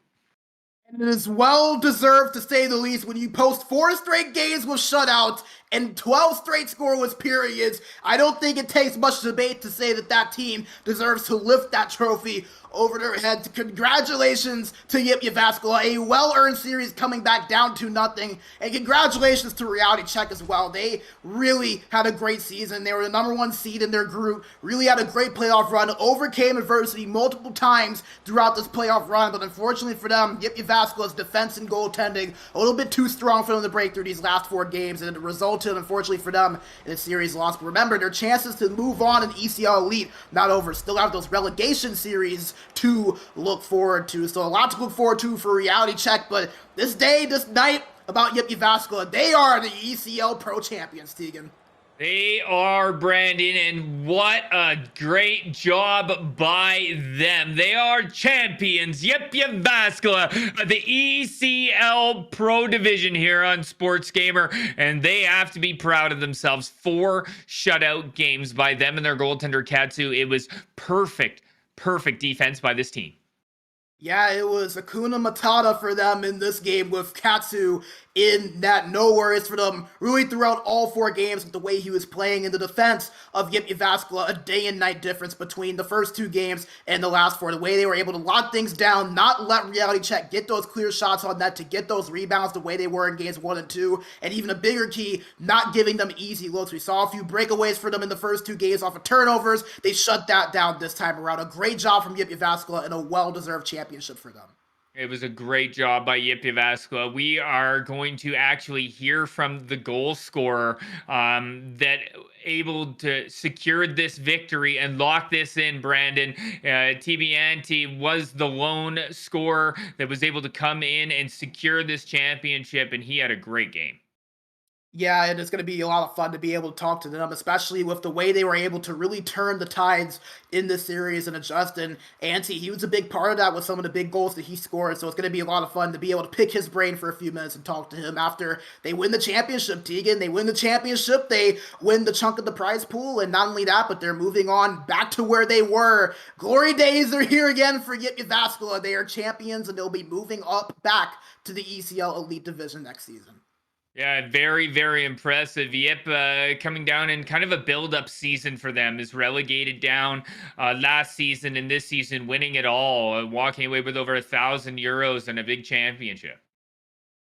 And it is well deserved, to say the least, when you post 4 straight games with shutouts and 12 straight scoreless periods. I don't think it takes much debate to say that that team deserves to lift that trophy over their head. Congratulations to Jyväskylä, a well-earned series coming back down to nothing, and congratulations to Reality Check as well. They really had a great season. They were the #1 seed in their group, really had a great playoff run, overcame adversity multiple times throughout this playoff run, but unfortunately for them, Jyväskylä's defense and goaltending a little bit too strong for them to break through these last 4 games, and it resulted, unfortunately for them, in a series loss. But remember, their chances to move on in ECL Elite not over. Still have those relegation series to look forward to. So a lot to look forward to for Reality Check, but this night about Jyväskylä, they are the ECL Pro Champions, Tegan.
They are, Brandon, and what a great job by them. They are champions, Jyväskylä, the ECL Pro Division here on Sports Gamer, and they have to be proud of themselves. 4 shutout games by them and their goaltender Katsu. It was perfect defense by this team.
Yeah, it was Hakuna Matata for them in this game with Katsu in that. No worries for them really throughout all 4 games with the way he was playing in the defense of Jyväskylä. A day and night difference between the first 2 games and the last 4. The way they were able to lock things down, not let Reality Check get those clear shots on net, to get those rebounds the way they were in games 1 and 2, and even a bigger key, not giving them easy looks. We saw a few breakaways for them in the first 2 games off of turnovers. They shut that down this time around. A great job from Jyväskylä and a well-deserved championship for them.
It was a great job by Jyväskylä. We are going to actually hear from the goal scorer that able to secure this victory and lock this in, Brandon. TBNT was the lone scorer that was able to come in and secure this championship, and he had a great game.
Yeah, and it's going to be a lot of fun to be able to talk to them, especially with the way they were able to really turn the tides in this series and adjust. And Ante, he was a big part of that with some of the big goals that he scored. So it's going to be a lot of fun to be able to pick his brain for a few minutes and talk to him after they win the championship, Tegan. They win the championship, they win the chunk of the prize pool, and not only that, but they're moving on back to where they were. Glory days are here again for Jyväskylä. They are champions, and they'll be moving up back to the ECL Elite Division next season.
Yeah, very impressive. Yep, coming down in kind of a build-up season for them. Is relegated down last season, and this season winning it all, walking away with over €1,000 and a big championship.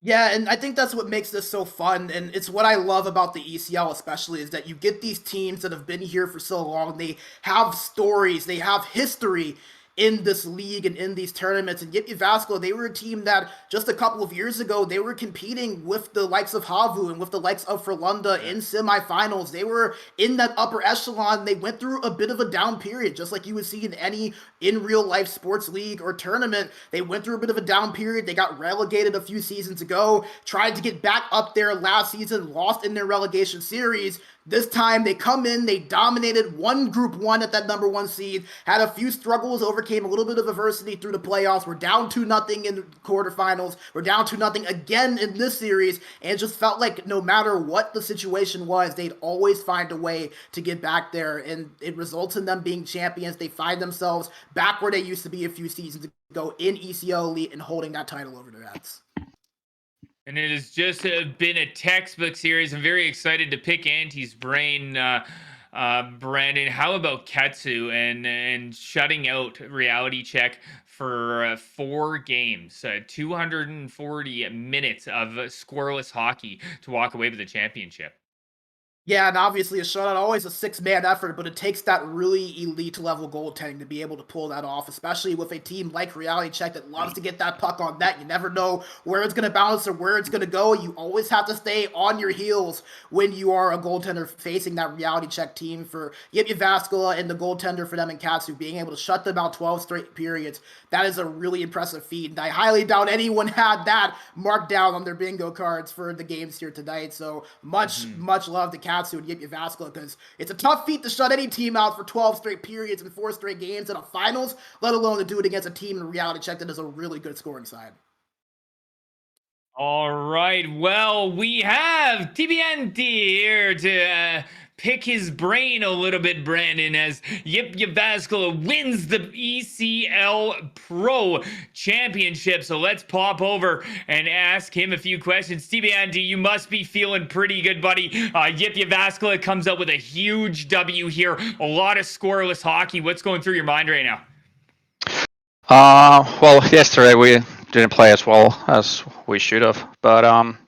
Yeah, and I think that's what makes this so fun, and it's what I love about the ECL especially, is that you get these teams that have been here for so long. They have stories, they have history in this league and in these tournaments. And Jyväskylä, they were a team that just a couple of years ago, they were competing with the likes of Havu and with the likes of Frölunda in semifinals. They were in that upper echelon. They went through a bit of a down period, just like you would see in any in real life sports league or tournament. They went through a bit of a down period. They got relegated a few seasons ago, tried to get back up there last season, lost in their relegation series. This time they come in, they dominated, won Group 1 at that #1 seed, had a few struggles, overcame a little bit of adversity through the playoffs. We're down 2-0 in the quarterfinals. We're down 2-0 again in this series, and it just felt like no matter what the situation was, they'd always find a way to get back there, and it results in them being champions. They find themselves back where they used to be a few seasons ago in ECL Elite and holding that title over their heads.
And it has just been a textbook series. I'm very excited to pick Ante's brain, Brandon. How about Katsu and shutting out Reality Check for 4 games, 240 minutes of scoreless hockey to walk away with the championship?
Yeah, and obviously a shutout always a six-man effort, but it takes that really elite level goaltending to be able to pull that off, especially with a team like Reality Check that loves to get that puck on net. You never know where it's going to bounce or where it's going to go. You always have to stay on your heels when you are a goaltender facing that Reality Check team. For Jyväskylä and the goaltender for them in Katsu, being able to shut them out 12 straight periods, that is a really impressive feat. And I highly doubt anyone had that marked down on their bingo cards for the games here tonight. So much love to Katsu and Jyväskylä, because it's a tough feat to shut any team out for 12 straight periods and 4 straight games in a finals, let alone to do it against a team in Reality Check that is a really good scoring side.
All right. Well, we have TBNT here to pick his brain a little bit, Brandon, as Jyväskylä wins the ECL Pro Championship. So let's pop over and ask him a few questions. TBNT, you must be feeling pretty good, buddy. Jyväskylä comes out with a huge W here. A lot of scoreless hockey. What's going through your mind right now?
Well, yesterday we didn't play as well as we should have, but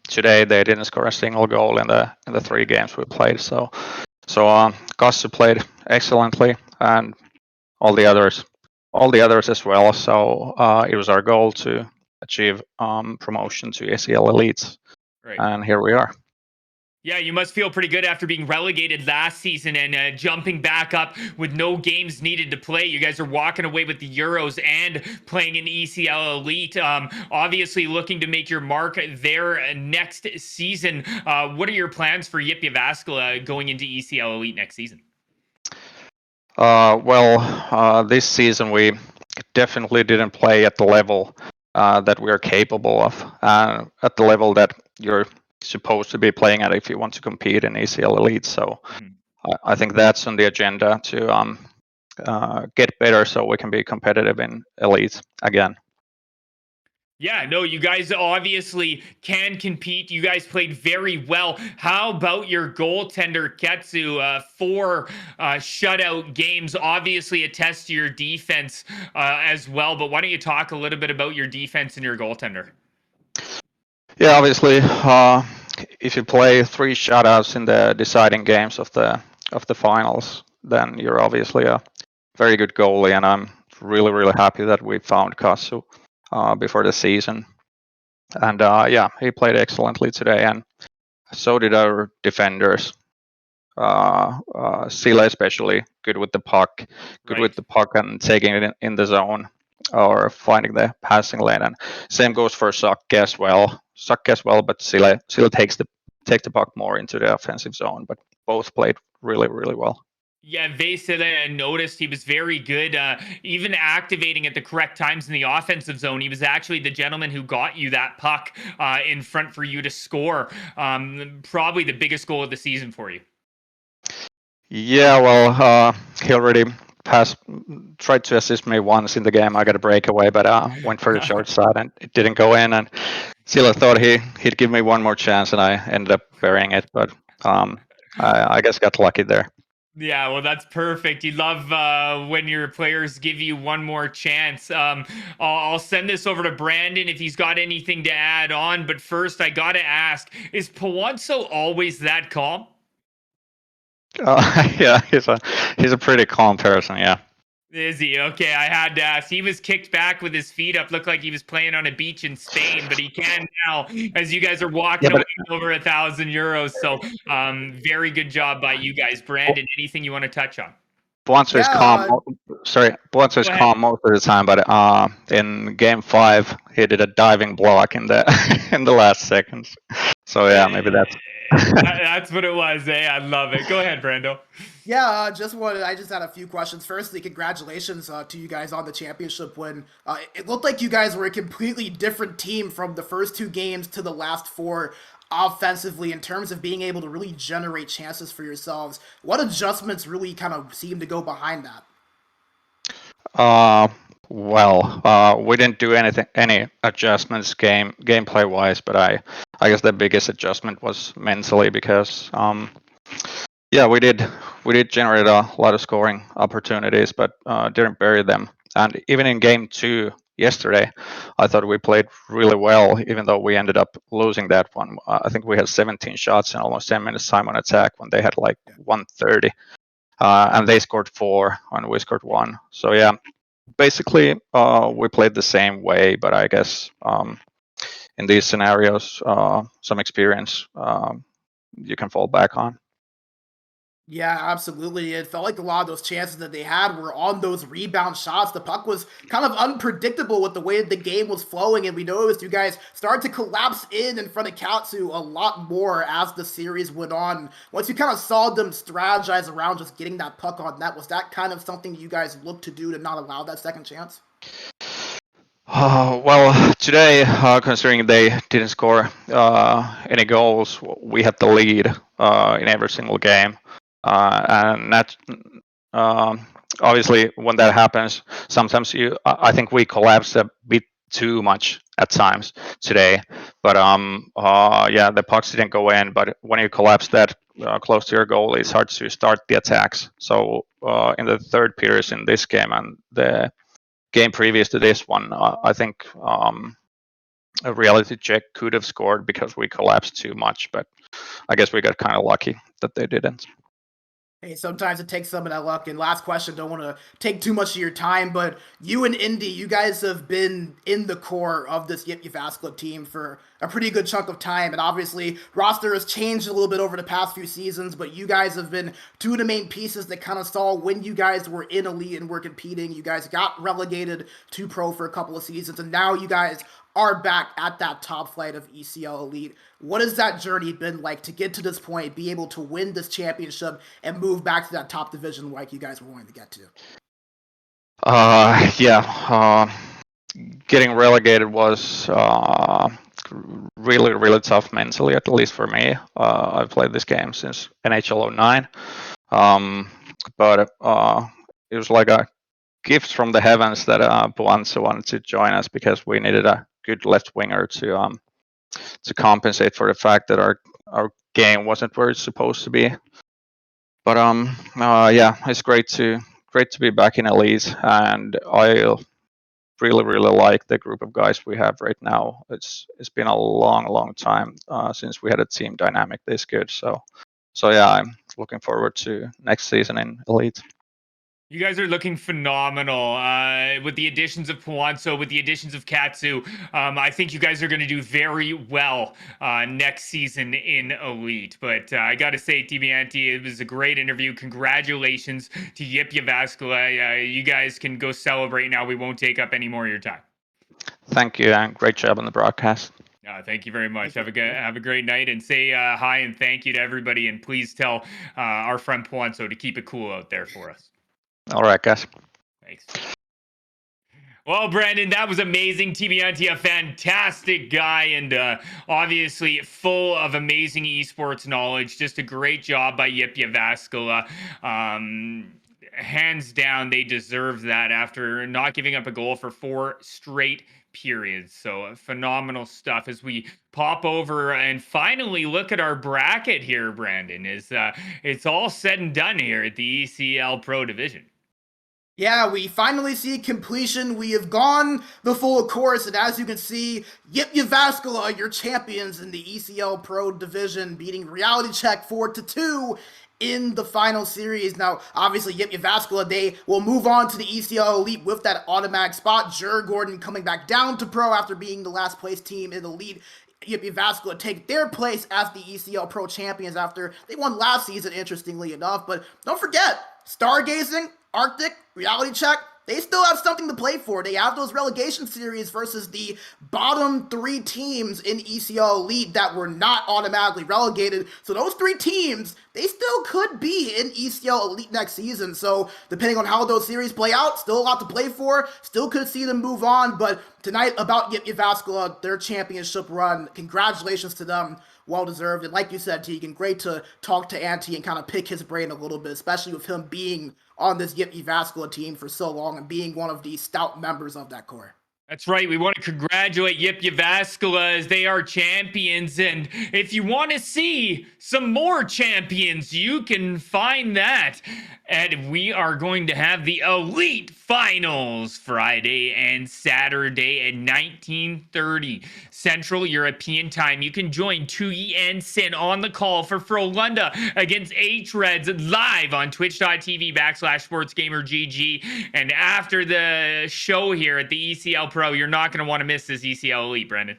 today they didn't score a single goal in the 3 games we played. So Kassu played excellently, and all the others as well. So it was our goal to achieve promotion to ECL Elites,
Right.
and here we are.
Yeah, you must feel pretty good after being relegated last season and jumping back up with no games needed to play. You guys are walking away with the Euros and playing in ECL Elite. Obviously, looking to make your mark there next season. What are your plans for Jyväskylä going into ECL Elite next season?
This season we definitely didn't play at the level that we are capable of, at the level that you're supposed to be playing at if you want to compete in ECL Elite. So I think that's on the agenda to get better so we can be competitive in Elite again.
Yeah, no, you guys obviously can compete. You guys played very well. How about your goaltender, Ketsu? 4 shutout games, obviously a test to your defense as well. But why don't you talk a little bit about your defense and your goaltender?
Yeah, obviously, if you play 3 shutouts in the deciding games of the finals, then you're obviously a very good goalie, and I'm really happy that we found Kassu before the season. And yeah, he played excellently today, and so did our defenders. Sila especially good with the puck, and taking it in the zone or finding the passing lane. And same goes for Suck as well. But Sila takes the puck more into the offensive zone. But both played really well.
Yeah, Vesela noticed he was very good, even activating at the correct times in the offensive zone. He was actually the gentleman who got you that puck in front for you to score. Probably the biggest goal of the season for you.
Yeah, well, he already tried to assist me once in the game. I got a breakaway, but went for the short side and it didn't go in. And Sila thought he'd give me one more chance, and I ended up burying it. But I guess got lucky there.
Yeah, well, that's perfect. You love when your players give you one more chance. I'll send this over to Brandon if he's got anything to add on. But first, I got to ask, is Pawanso always that calm?
Yeah, he's a pretty calm person. Yeah.
Is he? Okay, I had to ask. He was kicked back with his feet up. Looked like he was playing on a beach in Spain, but he can now as you guys are walking away with over €1,000. So very good job by you guys. Brandon, anything you want to touch on?
Pawanso is calm. Pawanso is calm most of the time, but in game 5 he did a diving block in the in the last seconds. So yeah, maybe that's
that's what it was. I love it. Go ahead, Brando.
Yeah, I just had a few questions. Firstly, congratulations to you guys on the championship win. It looked like you guys were a completely different team from the first 2 games to the last 4 offensively in terms of being able to really generate chances for yourselves. What adjustments really kind of seem to go behind that?
We didn't do any adjustments gameplay wise, but I guess the biggest adjustment was mentally because yeah, we did generate a lot of scoring opportunities, but didn't bury them. And even in game 2, yesterday, I thought we played really well, even though we ended up losing that one. I think we had 17 shots and almost 10 minutes time on attack when they had like 130, and they scored 4 and we scored 1. So yeah, basically we played the same way, but I guess in these scenarios, some experience you can fall back on.
Yeah, absolutely. It felt like a lot of those chances that they had were on those rebound shots. The puck was kind of unpredictable with the way that the game was flowing, and we noticed you guys started to collapse in front of Katsu a lot more as the series went on. Once you kind of saw them strategize around just getting that puck on net, was that kind of something you guys looked to do to not allow that second chance?
Well, today, considering they didn't score any goals, we had the lead in every single game, and that obviously when that happens, sometimes I think we collapsed a bit too much at times today. But yeah, the pucks didn't go in. But when you collapse that close to your goal, it's hard to start the attacks. So in the third periods in this game and the game previous to this one, I think a reality check could have scored because we collapsed too much, but I guess we got kind of lucky that they didn't.
Hey, sometimes it takes some of that luck. And last question, don't want to take too much of your time, but you and Indy, you guys have been in the core of this Jyväskylä team for a pretty good chunk of time. And obviously, roster has changed a little bit over the past few seasons, but you guys have been two of the main pieces that kind of saw when you guys were in elite and were competing. You guys got relegated to pro for a couple of seasons, and now you guys are back at that top flight of ECL Elite. What has that journey been like to get to this point, be able to win this championship and move back to that top division like you guys were wanting to get to?
Yeah, getting relegated was really tough mentally, at least for me. I've played this game since NHL 09, but it was like a gift from the heavens that Puanzo wanted to join us because we needed a good left winger to compensate for the fact that our game wasn't where it's supposed to be. But yeah, it's great to be back in elite, and I really like the group of guys we have right now. It's been a long time since we had a team dynamic this good. So yeah, I'm looking forward to next season in elite.
You guys are looking phenomenal with the additions of Puanzo, with the additions of Katsu. I think you guys are going to do very well next season in Elite. But I got to say, Tibianti, it was a great interview. Congratulations to Jyväskylä. You guys can go celebrate now. We won't take up any more of your time.
Thank you, and great job on the broadcast.
Thank you very much. Have a great night, and say hi and thank you to everybody. And please tell our friend Puanzo to keep it cool out there for us.
All right, guys.
Thanks. Well, Brandon, that was amazing. TBNT, a fantastic guy, and obviously full of amazing esports knowledge. Just a great job by Jyväskylä. Hands down, they deserve that after not giving up a goal for 4 straight periods. So phenomenal stuff as we pop over and finally look at our bracket here, Brandon. It's all said and done here at the ECL Pro Division.
Yeah, we finally see completion. We have gone the full course, and as you can see, Jyväskylä, your champions in the ECL Pro Division, beating Reality Check 4-2 in the final series. Now, obviously, Jyväskylä, they will move on to the ECL Elite with that automatic spot. Jurgården coming back down to Pro after being the last place team in the Elite. Jyväskylä take their place as the ECL Pro champions after they won last season, interestingly enough. But don't forget, Stargazing, Arctic, Reality Check, they still have something to play for. They have those relegation series versus the bottom 3 teams in ECL Elite that were not automatically relegated. So those 3 teams, they still could be in ECL Elite next season. So depending on how those series play out, still a lot to play for. Still could see them move on. But tonight about Jyväskylä, their championship run, congratulations to them. Well deserved. And like you said, Tegan, great to talk to Antti and kind of pick his brain a little bit, especially with him being on this Jyväskylä team for so long and being one of the stout members of that core.
That's right. We want to congratulate JYP Jyväskylä as they are champions. And if you want to see some more champions, you can find that. And we are going to have the Elite Finals Friday and Saturday at 19:30 Central European Time. You can join Tugi and Sin on the call for Frölunda against H-Reds live on twitch.tv/SportsGamerGG. And after the show here at the ECL Pro, you're not going to want to miss this ECL Elite, Brendan.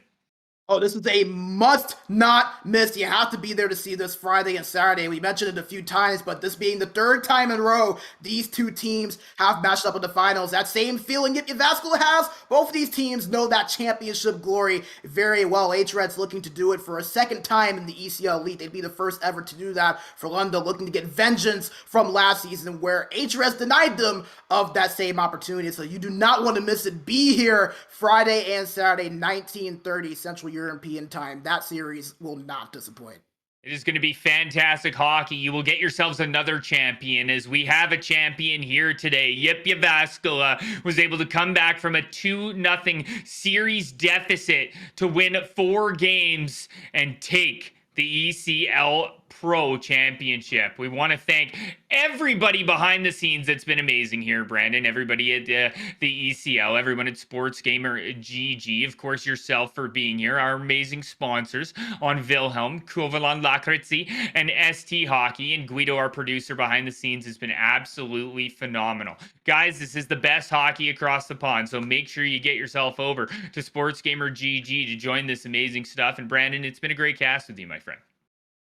Oh, this is a must not miss. You have to be there to see this Friday and Saturday. We mentioned it a few times, but this being the third time in a row, these two teams have matched up in the finals. That same feeling Jyväskylä has. Both of these teams know that championship glory very well. H-Reds looking to do it for a second time in the ECL Elite. They'd be the first ever to do that. Frölunda looking to get vengeance from last season where H-Reds denied them of that same opportunity. So you do not want to miss it. Be here Friday and Saturday, 19:30 Central European Time. That series will not disappoint.
It is going to be fantastic hockey. You will get yourselves another champion, as we have a champion here today. JYP Jyväskylä was able to come back from a 2-0 series deficit to win 4 games and take the ECL Pro Championship. We want to thank everybody behind the scenes that's been amazing here, Brandon. Everybody at the ECL, everyone at Sports Gamer GG, of course, yourself for being here. Our amazing sponsors on Wilhelm, Kovalan Lakritzi, and ST Hockey, and Guido, our producer behind the scenes, has been absolutely phenomenal. Guys, this is the best hockey across the pond, so make sure you get yourself over to Sports Gamer GG to join this amazing stuff. And Brandon, it's been a great cast with you, my friend.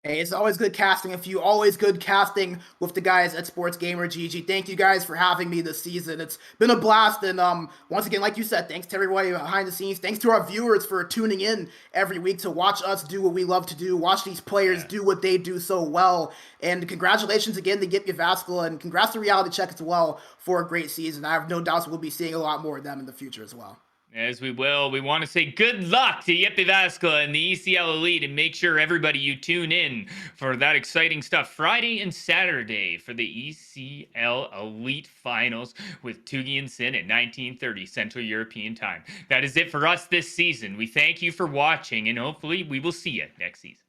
Hey, it's always good casting with you. Always good casting with the guys at Sports Gamer GG. Thank you guys for having me this season. It's been a blast. And once again, like you said, thanks to everybody behind the scenes. Thanks to our viewers for tuning in every week to watch us do what we love to do. Watch these players do what they do so well. And congratulations again to JYP Jyväskylä, and congrats to Reality Check as well for a great season. I have no doubts we'll be seeing a lot more of them in the future as well.
As we will, we want to say good luck to JYP Jyväskylä and the ECL Elite, and make sure everybody you tune in for that exciting stuff Friday and Saturday for the ECL Elite Finals with Tugi and Sin at 19:30 Central European Time. That is it for us this season. We thank you for watching, and hopefully we will see you next season.